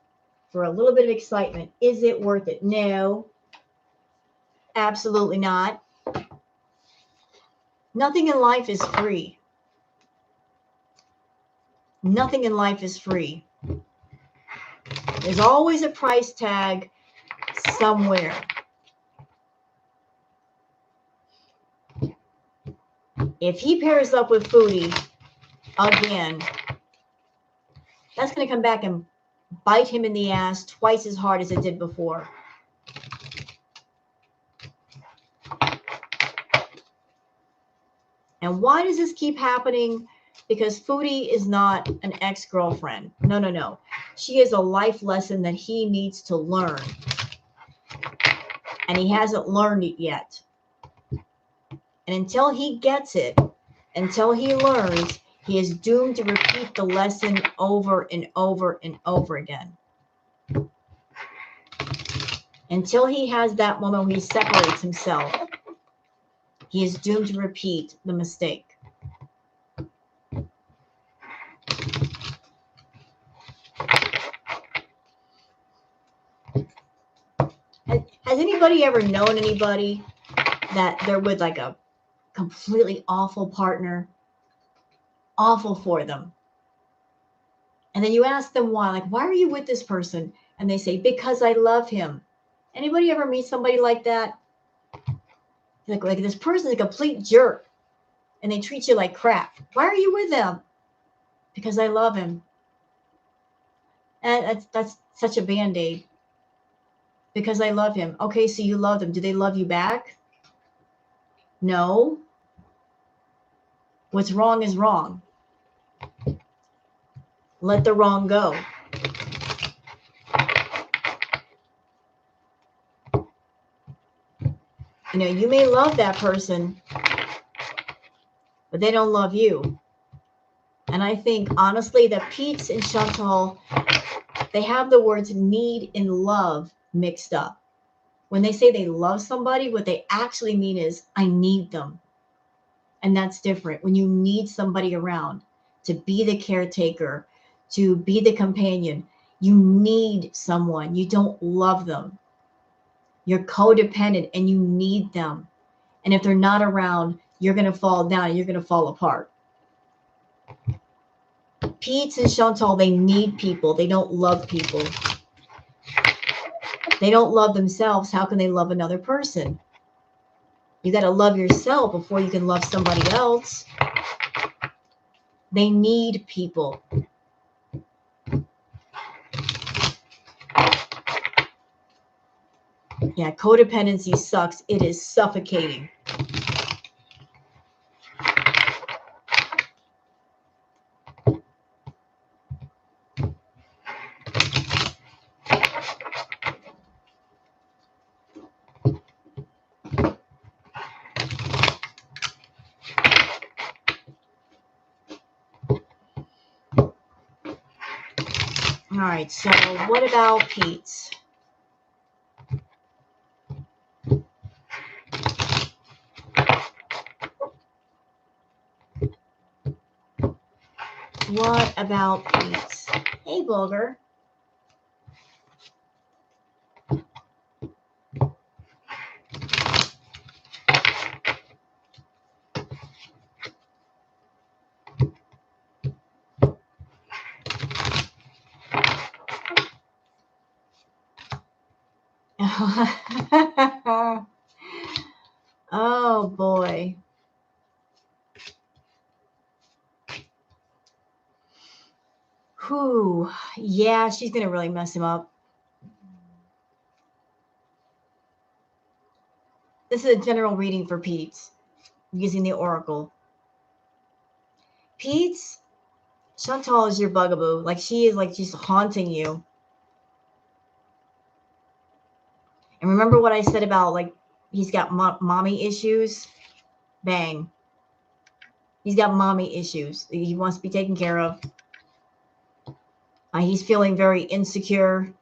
for a little bit of excitement. Is it worth it? No, absolutely not. Nothing in life is free. Nothing in life is free. There's always a price tag somewhere. If he pairs up with Foodie again, that's going to come back and bite him in the ass twice as hard as it did before. And why does this keep happening? Because Foodie is not an ex-girlfriend. No, no, no. She is a life lesson that he needs to learn. And he hasn't learned it yet. And until he gets it, until he learns, he is doomed to repeat the lesson over and over and over again. Until he has that moment where he separates himself, he is doomed to repeat the mistake. Has anybody ever known anybody that they're with like a completely awful partner? Awful for them. And then you ask them why, like, why are you with this person? And they say, because I love him. Anybody ever meet somebody like that? Like this person's a complete jerk and they treat you like crap. Why are you with them? Because I love him. And that's such a band-aid. Because I love him. Okay, so you love them. Do they love you back? No. What's wrong is wrong. Let the wrong go. You know, you may love that person, but they don't love you. And I think, honestly, that Pete's and Chantal, they have the words need and love mixed up. When they say they love somebody, what they actually mean is, I need them. And that's different. When you need somebody around to be the caretaker, to be the companion, you need someone. You don't love them. You're codependent and you need them. And if they're not around, you're going to fall down and you're going to fall apart. Pete and Chantal, they need people. They don't love people. They don't love themselves. How can they love another person? You got to love yourself before you can love somebody else. They need people. Yeah, codependency sucks. It is suffocating. All right, so what about Pete's? What about Pete's? Hey, Booger. Oh, boy. Whew. Yeah, she's going to really mess him up. This is a general reading for Pete's using the Oracle. Pete's, Chantal is your bugaboo. Like she is like just haunting you. And remember what I said about like he's got mommy issues? Bang. He's got mommy issues. He wants to be taken care of. He's feeling very insecure.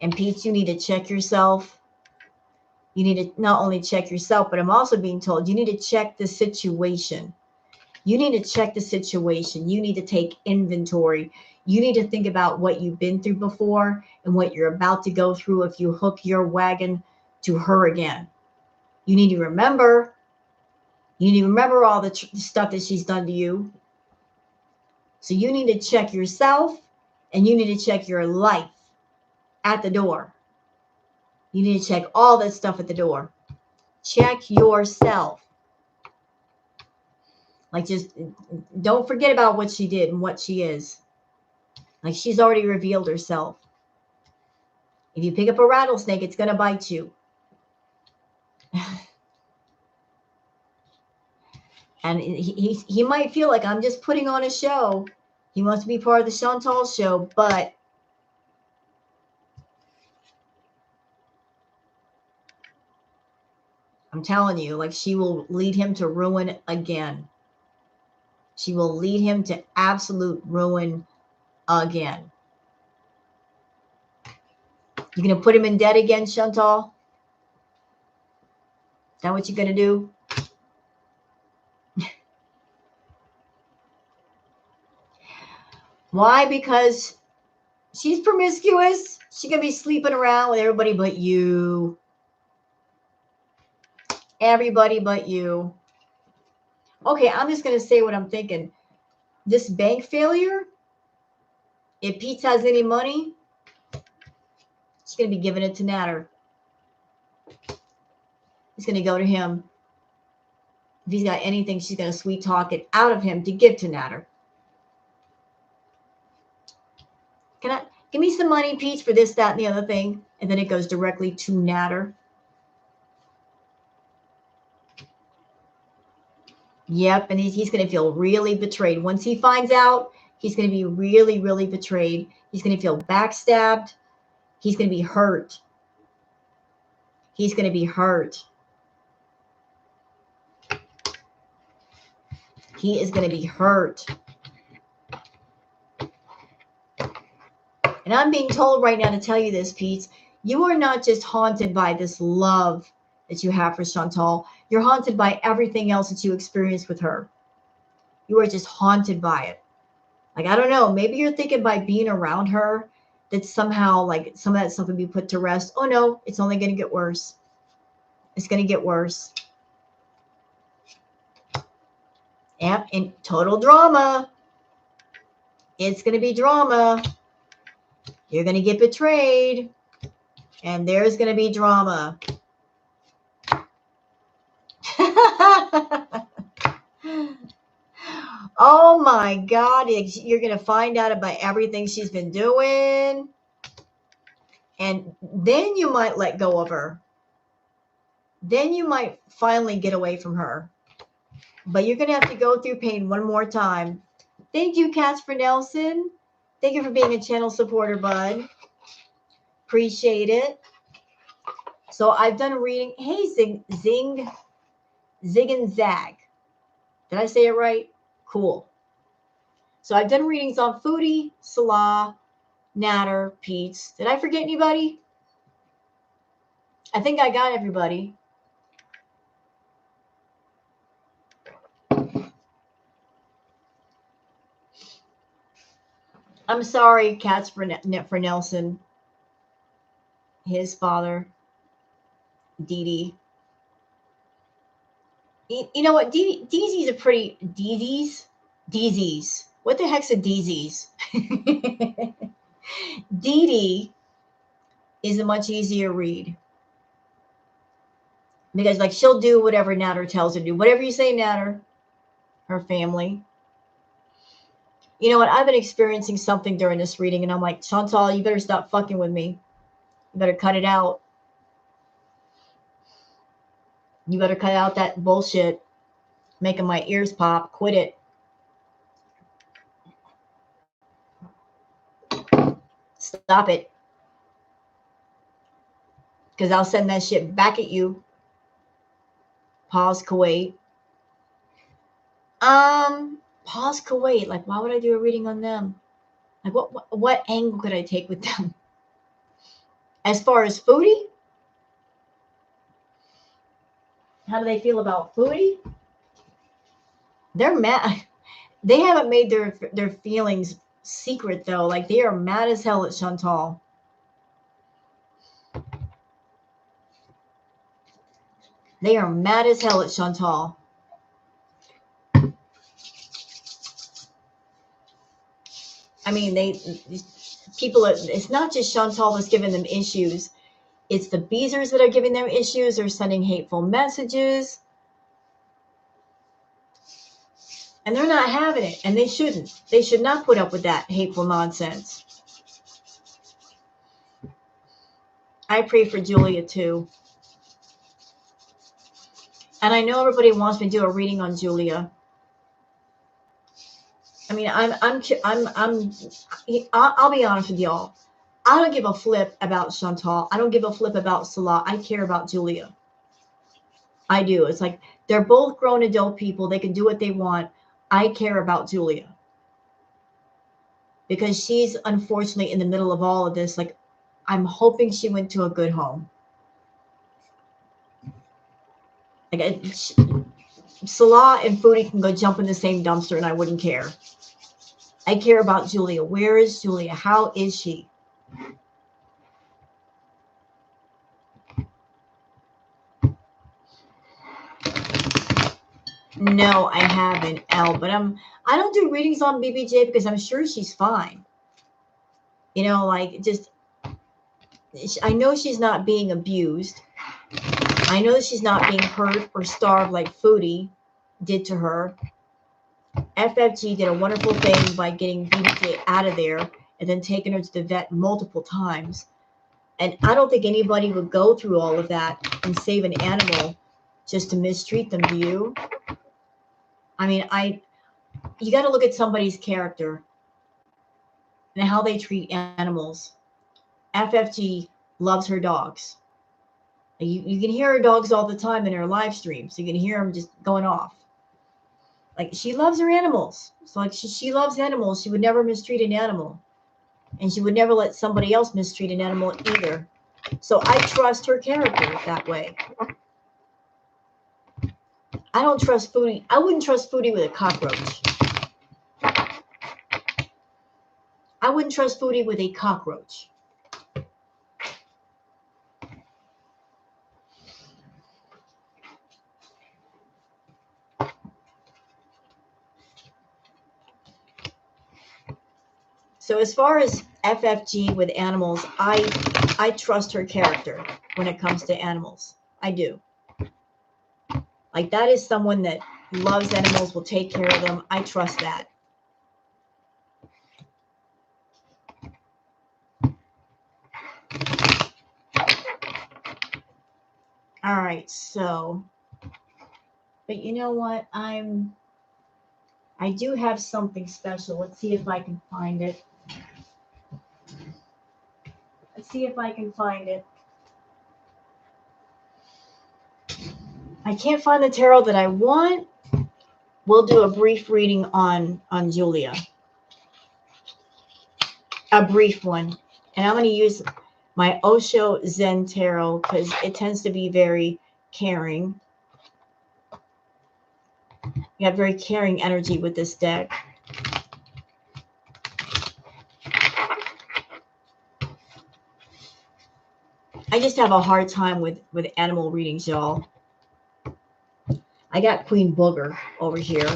And Pete, you need to check yourself. You need to not only check yourself, but I'm also being told you need to check the situation. You need to check the situation. You need to take inventory. You need to think about what you've been through before and what you're about to go through if you hook your wagon to her again. You need to remember. You need to remember all the stuff that she's done to you. So you need to check yourself and you need to check your life at the door. You need to check all that stuff at the door. Check yourself. Like, just don't forget about what she did and what she is. Like, she's already revealed herself. If you pick up a rattlesnake, it's going to bite you. And he might feel like I'm just putting on a show. He wants to be part of the Chantal show, but I'm telling you, like, she will lead him to ruin again. She will lead him to absolute ruin again. You going to put him in debt again, Chantal? Is that what you're going to do? Why? Because she's promiscuous. She's going to be sleeping around with everybody but you. Everybody but you. Okay, I'm just going to say what I'm thinking. This bank failure, if Pete has any money, she's going to be giving it to Natter. It's going to go to him. If he's got anything, she's going to sweet talk it out of him to give to Natter. Give me some money, Peach, for this, that, and the other thing. And then it goes directly to Natter. Yep, and he's going to feel really betrayed. Once he finds out, he's going to be really, really betrayed. He's going to feel backstabbed. He's going to be hurt. He's going to be hurt. He is going to be hurt. And I'm being told right now to tell you this, Pete. You are not just haunted by this love that you have for Chantal. You're haunted by everything else that you experienced with her. You are just haunted by it. Like, I don't know. Maybe you're thinking by being around her that somehow, like, some of that stuff would be put to rest. Oh, no. It's only going to get worse. It's going to get worse. Yep. And total drama. It's going to be drama. You're going to get betrayed. And there's going to be drama. Oh my God. You're going to find out about everything she's been doing. And then you might let go of her. Then you might finally get away from her. But you're going to have to go through pain one more time. Thank you, Casper Nelson. Thank you for being a channel supporter, bud. Appreciate it. So I've done reading. Hey, Zig and Zag. Did I say it right? Cool. So I've done readings on Foodie, Salah, Natter, Pete's. Did I forget anybody? I think I got everybody. I'm sorry, Cats for Nelson. His father, Dee Dee. You know what? Deezee's a pretty... Deezee's. What the heck's a Deezee's? Dee Dee is a much easier read. Because, like, she'll do whatever Natter tells her to do. Whatever you say, Natter. Her family. You know what? I've been experiencing something during this reading, and I'm like, Chantal, you better stop fucking with me. You better cut it out. You better cut out that bullshit. Making my ears pop. Quit it. Stop it. Because I'll send that shit back at you. Pause Kuwait. Pause Kuwait. Like, why would I do a reading on them? Like, what angle could I take with them? As far as Foodie, how do they feel about Foodie? They're mad. They haven't made their feelings secret though. Like, they are mad as hell at Chantal. They are mad as hell at Chantal. I mean, it's not just Chantal that's giving them issues. It's the Beezers that are giving them issues. They're sending hateful messages. And they're not having it. And they shouldn't. They should not put up with that hateful nonsense. I pray for Julia too. And I know everybody wants me to do a reading on Julia. I mean, I'll be honest with y'all. I don't give a flip about Chantal. I don't give a flip about Salah. I care about Julia. I do. It's like they're both grown adult people. They can do what they want. I care about Julia. Because she's unfortunately in the middle of all of this. Like, I'm hoping she went to a good home. Like, Salah and Foodie can go jump in the same dumpster and I wouldn't care. I care about Julia. Where is Julia? How is she? No, I haven't, Elle, but I don't do readings on BBJ because I'm sure she's fine. You know, like, just, I know she's not being abused. I know she's not being hurt or starved like Foodie did to her. FFG did a wonderful thing by getting BBJ out of there and then taking her to the vet multiple times. And I don't think anybody would go through all of that and save an animal just to mistreat them, do you? I mean, you got to look at somebody's character and how they treat animals. FFG loves her dogs. You can hear her dogs all the time in her live streams. You can hear them just going off. Like, she loves her animals. So, like, she loves animals. She would never mistreat an animal. And she would never let somebody else mistreat an animal either. So I trust her character that way. I don't trust Foodie. I wouldn't trust Foodie with a cockroach. I wouldn't trust Foodie with a cockroach. So as far as FFG with animals, I trust her character when it comes to animals. I do. Like, that is someone that loves animals, will take care of them. I trust that. All right, so, but you know what? I do have something special. Let's see if I can find it. Let's see if I can find it. I can't find the tarot that I want. We'll do a brief reading on Julia. A brief one. And I'm going to use my Osho Zen Tarot because it tends to be very caring. You have very caring energy with this deck. I just have a hard time with animal readings, y'all. I got Queen Booger over here.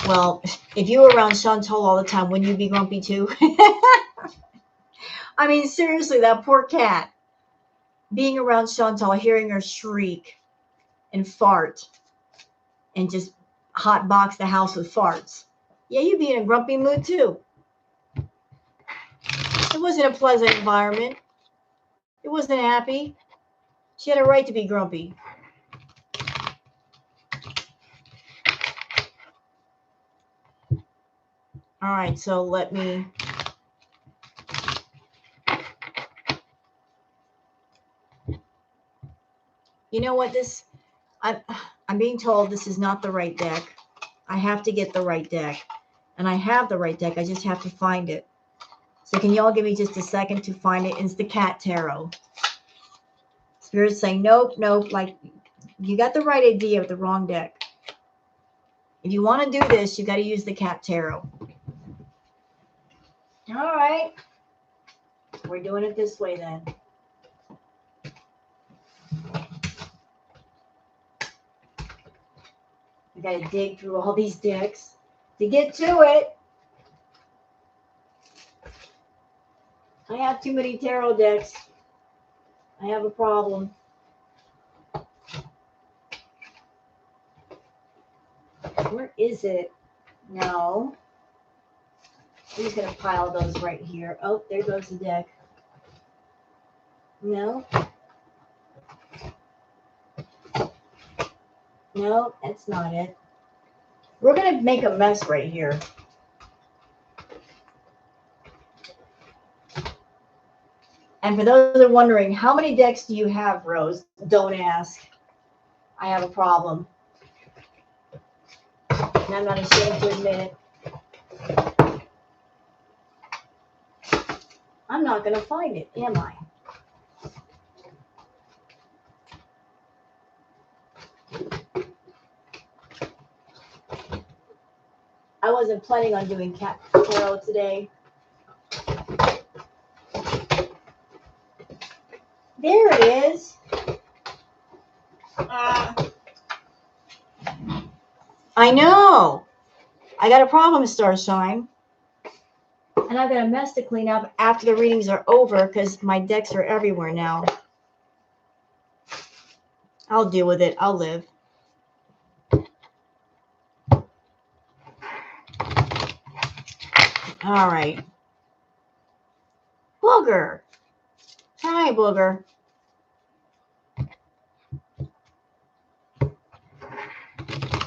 Well, if you were around Chantal all the time, wouldn't you be grumpy too? I mean, seriously, that poor cat. Being around Chantal, hearing her shriek and fart and just hotbox the house with farts. Yeah, you'd be in a grumpy mood too. It wasn't a pleasant environment. It wasn't happy. She had a right to be grumpy. All right, so let me. You know what? I'm being told this is not the right deck. I have to get the right deck. And I have the right deck. I just have to find it. So can y'all give me just a second to find it? It's the Cat Tarot. Spirit's saying, nope, nope. Like, you got the right idea with the wrong deck. If you want to do this, you got to use the Cat Tarot. All right. We're doing it this way then. I got to dig through all these decks to get to it. I have too many tarot decks. I have a problem. Where is it? No. I'm just going to pile those right here. Oh, there goes the deck. No. No, that's not it. We're going to make a mess right here. And for those that are wondering, how many decks do you have, Rose? Don't ask. I have a problem. And I'm not ashamed to admit it. I'm not going to find it, am I? I wasn't planning on doing Cat Tarot today. There it is. I know. I got a problem, Starshine. And I've got a mess to clean up after the readings are over because my decks are everywhere now. I'll deal with it. I'll live. All right. Booger. Hi, Booger.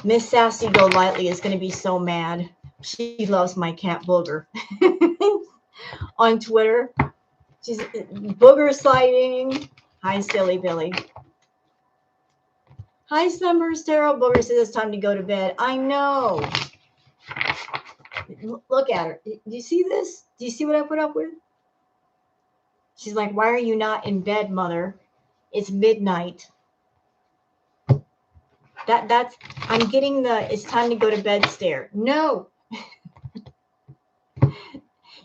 Miss Sassy Go Lightly is going to be so mad. She loves my cat Booger. On Twitter. She's Booger sighting. Hi, Silly Billy. Hi, Summers Tarot. Booger says it's time to go to bed. I know. Look at her. Do you see this? Do you see what I put up with? She's like, why are you not in bed, mother? It's midnight. That's I'm getting the it's time to go to bed stare. No.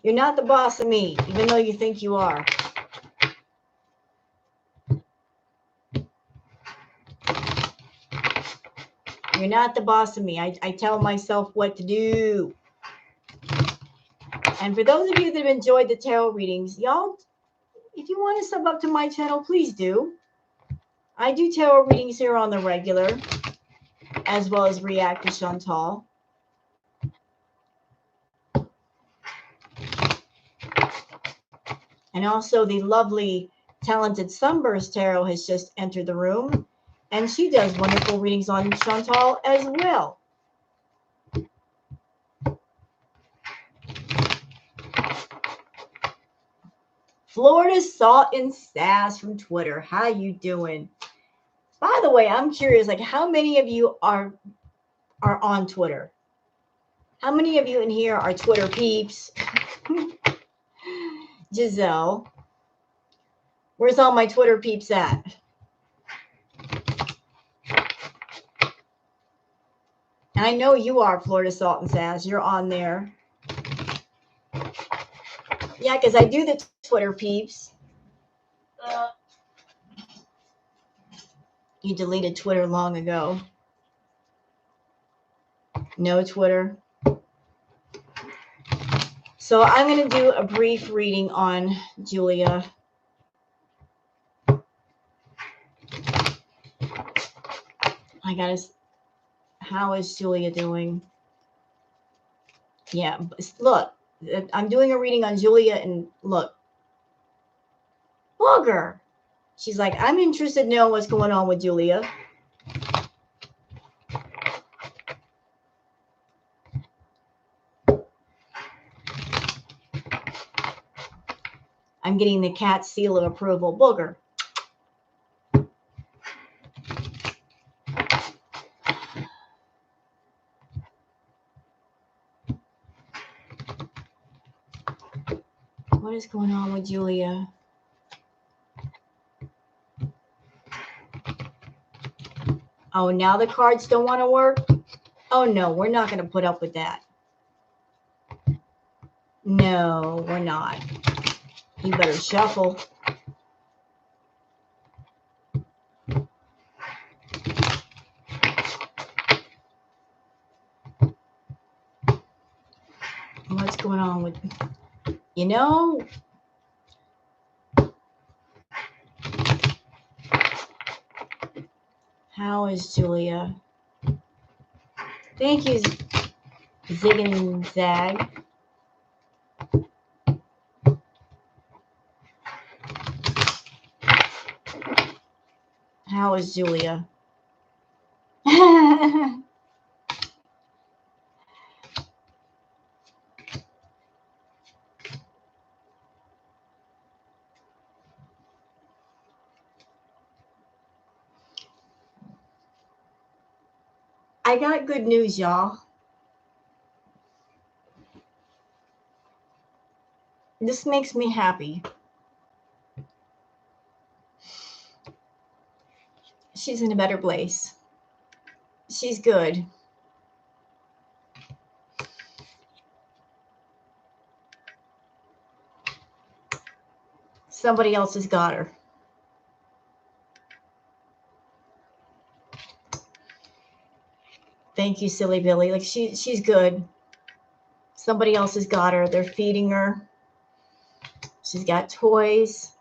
You're not the boss of me, even though you think you are. You're not the boss of me. I tell myself what to do. And for those of you that have enjoyed the tarot readings, y'all, if you want to sub up to my channel, please do. I do tarot readings here on the regular, as well as react to Chantal. And also the lovely, talented Sunburst Tarot has just entered the room. And she does wonderful readings on Chantal as well. Florida Salt and Sass from Twitter. How you doing? By the way, I'm curious, like how many of you are on Twitter? How many of you in here are Twitter peeps? Giselle. Where's all my Twitter peeps at? I know you are, Florida Salt and Sass. You're on there. Yeah, because I do the Twitter peeps. You deleted Twitter long ago. No Twitter. So I'm going to do a brief reading on Julia. I got to... How is Julia doing? Yeah, look. I'm doing a reading on Julia, and look. Booger! booger. She's like, I'm interested to know what's going on with Julia. I'm getting the cat seal of approval. Booger. What is going on with Julia? Oh, now the cards don't want to work? Oh, no, we're not going to put up with that. No, we're not. You better shuffle. What's going on with, you know? How is Julia? Thank you, Zig and Zag. How is Julia? I got good news, y'all. This makes me happy. She's in a better place. She's good. Somebody else has got her. Thank you, Silly Billy. Like she's good. Somebody else has got her. They're feeding her. She's got toys.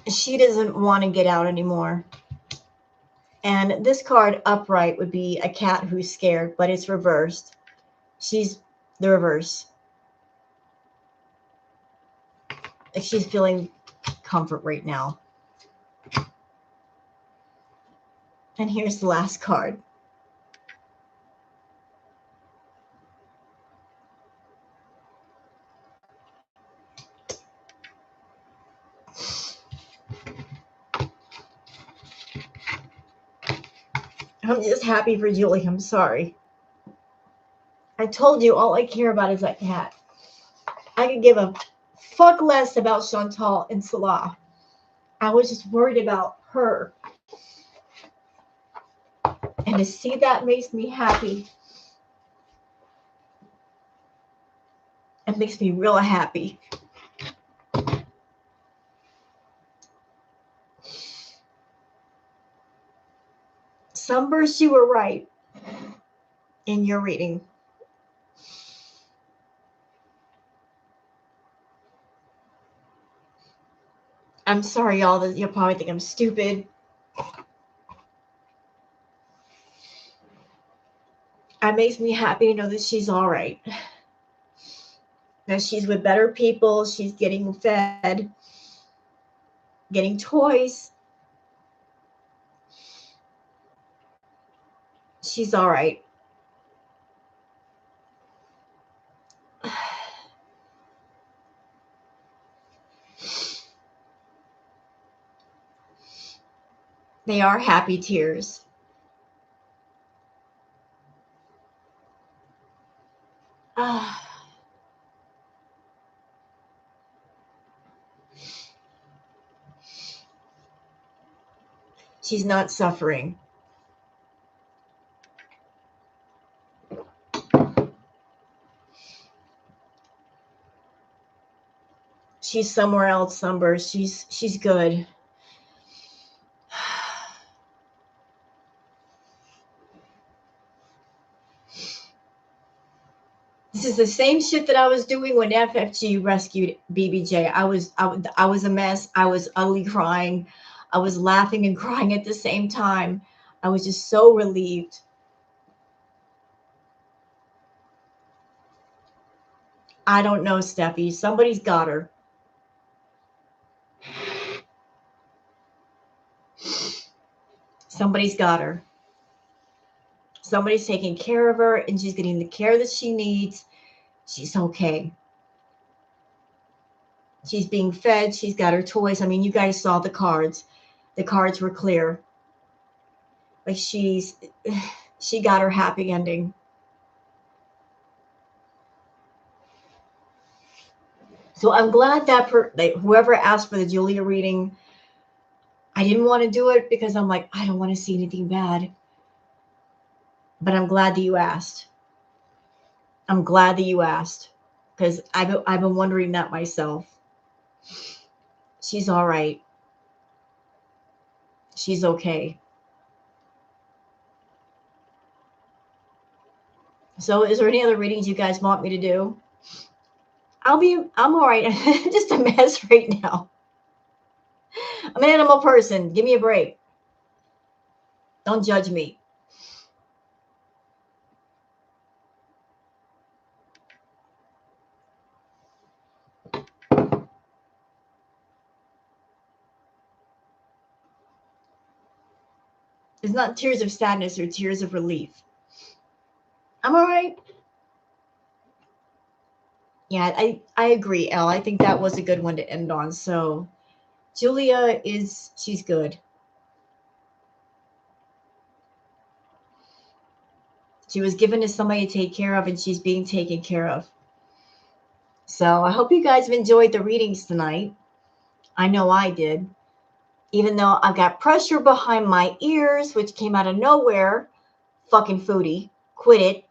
She doesn't want to get out anymore. And this card upright would be a cat who's scared, but it's reversed. She's the reverse. She's feeling comfort right now. And here's the last card. I'm just happy for Julie. I'm sorry. I told you all I care about is that cat. I could give a fuck less about Chantal and Salah. I was just worried about her. And to see that makes me happy. It makes me real happy. Sunburst, you were right in your reading. I'm sorry, y'all, that you'll probably think I'm stupid. It makes me happy to know that she's all right. That she's with better people. She's getting fed, getting toys. She's all right. They are happy tears. She's not suffering. She's somewhere else, Sunburst. She's good. This is the same shit that I was doing when FFG rescued BBJ. I was a mess. I was ugly crying. I was laughing and crying at the same time. I was just so relieved. I don't know, Steffi. Somebody's got her. Somebody's got her. Somebody's taking care of her and she's getting the care that she needs. She's okay. She's being fed. She's got her toys. I mean, you guys saw the cards. The cards were clear. Like she got her happy ending. So I'm glad that whoever asked for the Julia reading, I didn't want to do it because I'm like, I don't want to see anything bad. But I'm glad that you asked. I'm glad that you asked because I've been wondering that myself. She's all right. She's okay. So is there any other readings you guys want me to do? I'm all right. I'm just a mess right now. I'm an animal person. Give me a break. Don't judge me. It's not tears of sadness or tears of relief. I'm all right. Yeah, I agree, Elle. I think that was a good one to end on. So Julia she's good. She was given to somebody to take care of and she's being taken care of. So I hope you guys have enjoyed the readings tonight. I know I did. Even though I've got pressure behind my ears, which came out of nowhere. Fucking foodie. Quit it.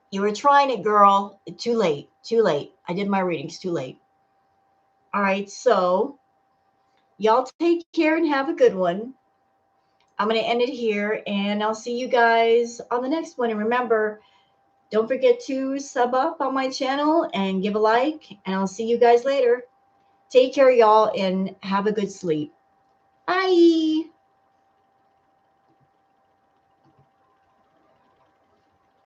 You were trying it, girl. Too late. Too late. I did my readings too late. All right, so y'all take care and have a good one. I'm going to end it here and I'll see you guys on the next one. And remember, don't forget to sub up on my channel and give a like. And I'll see you guys later. Take care, y'all, and have a good sleep. Bye.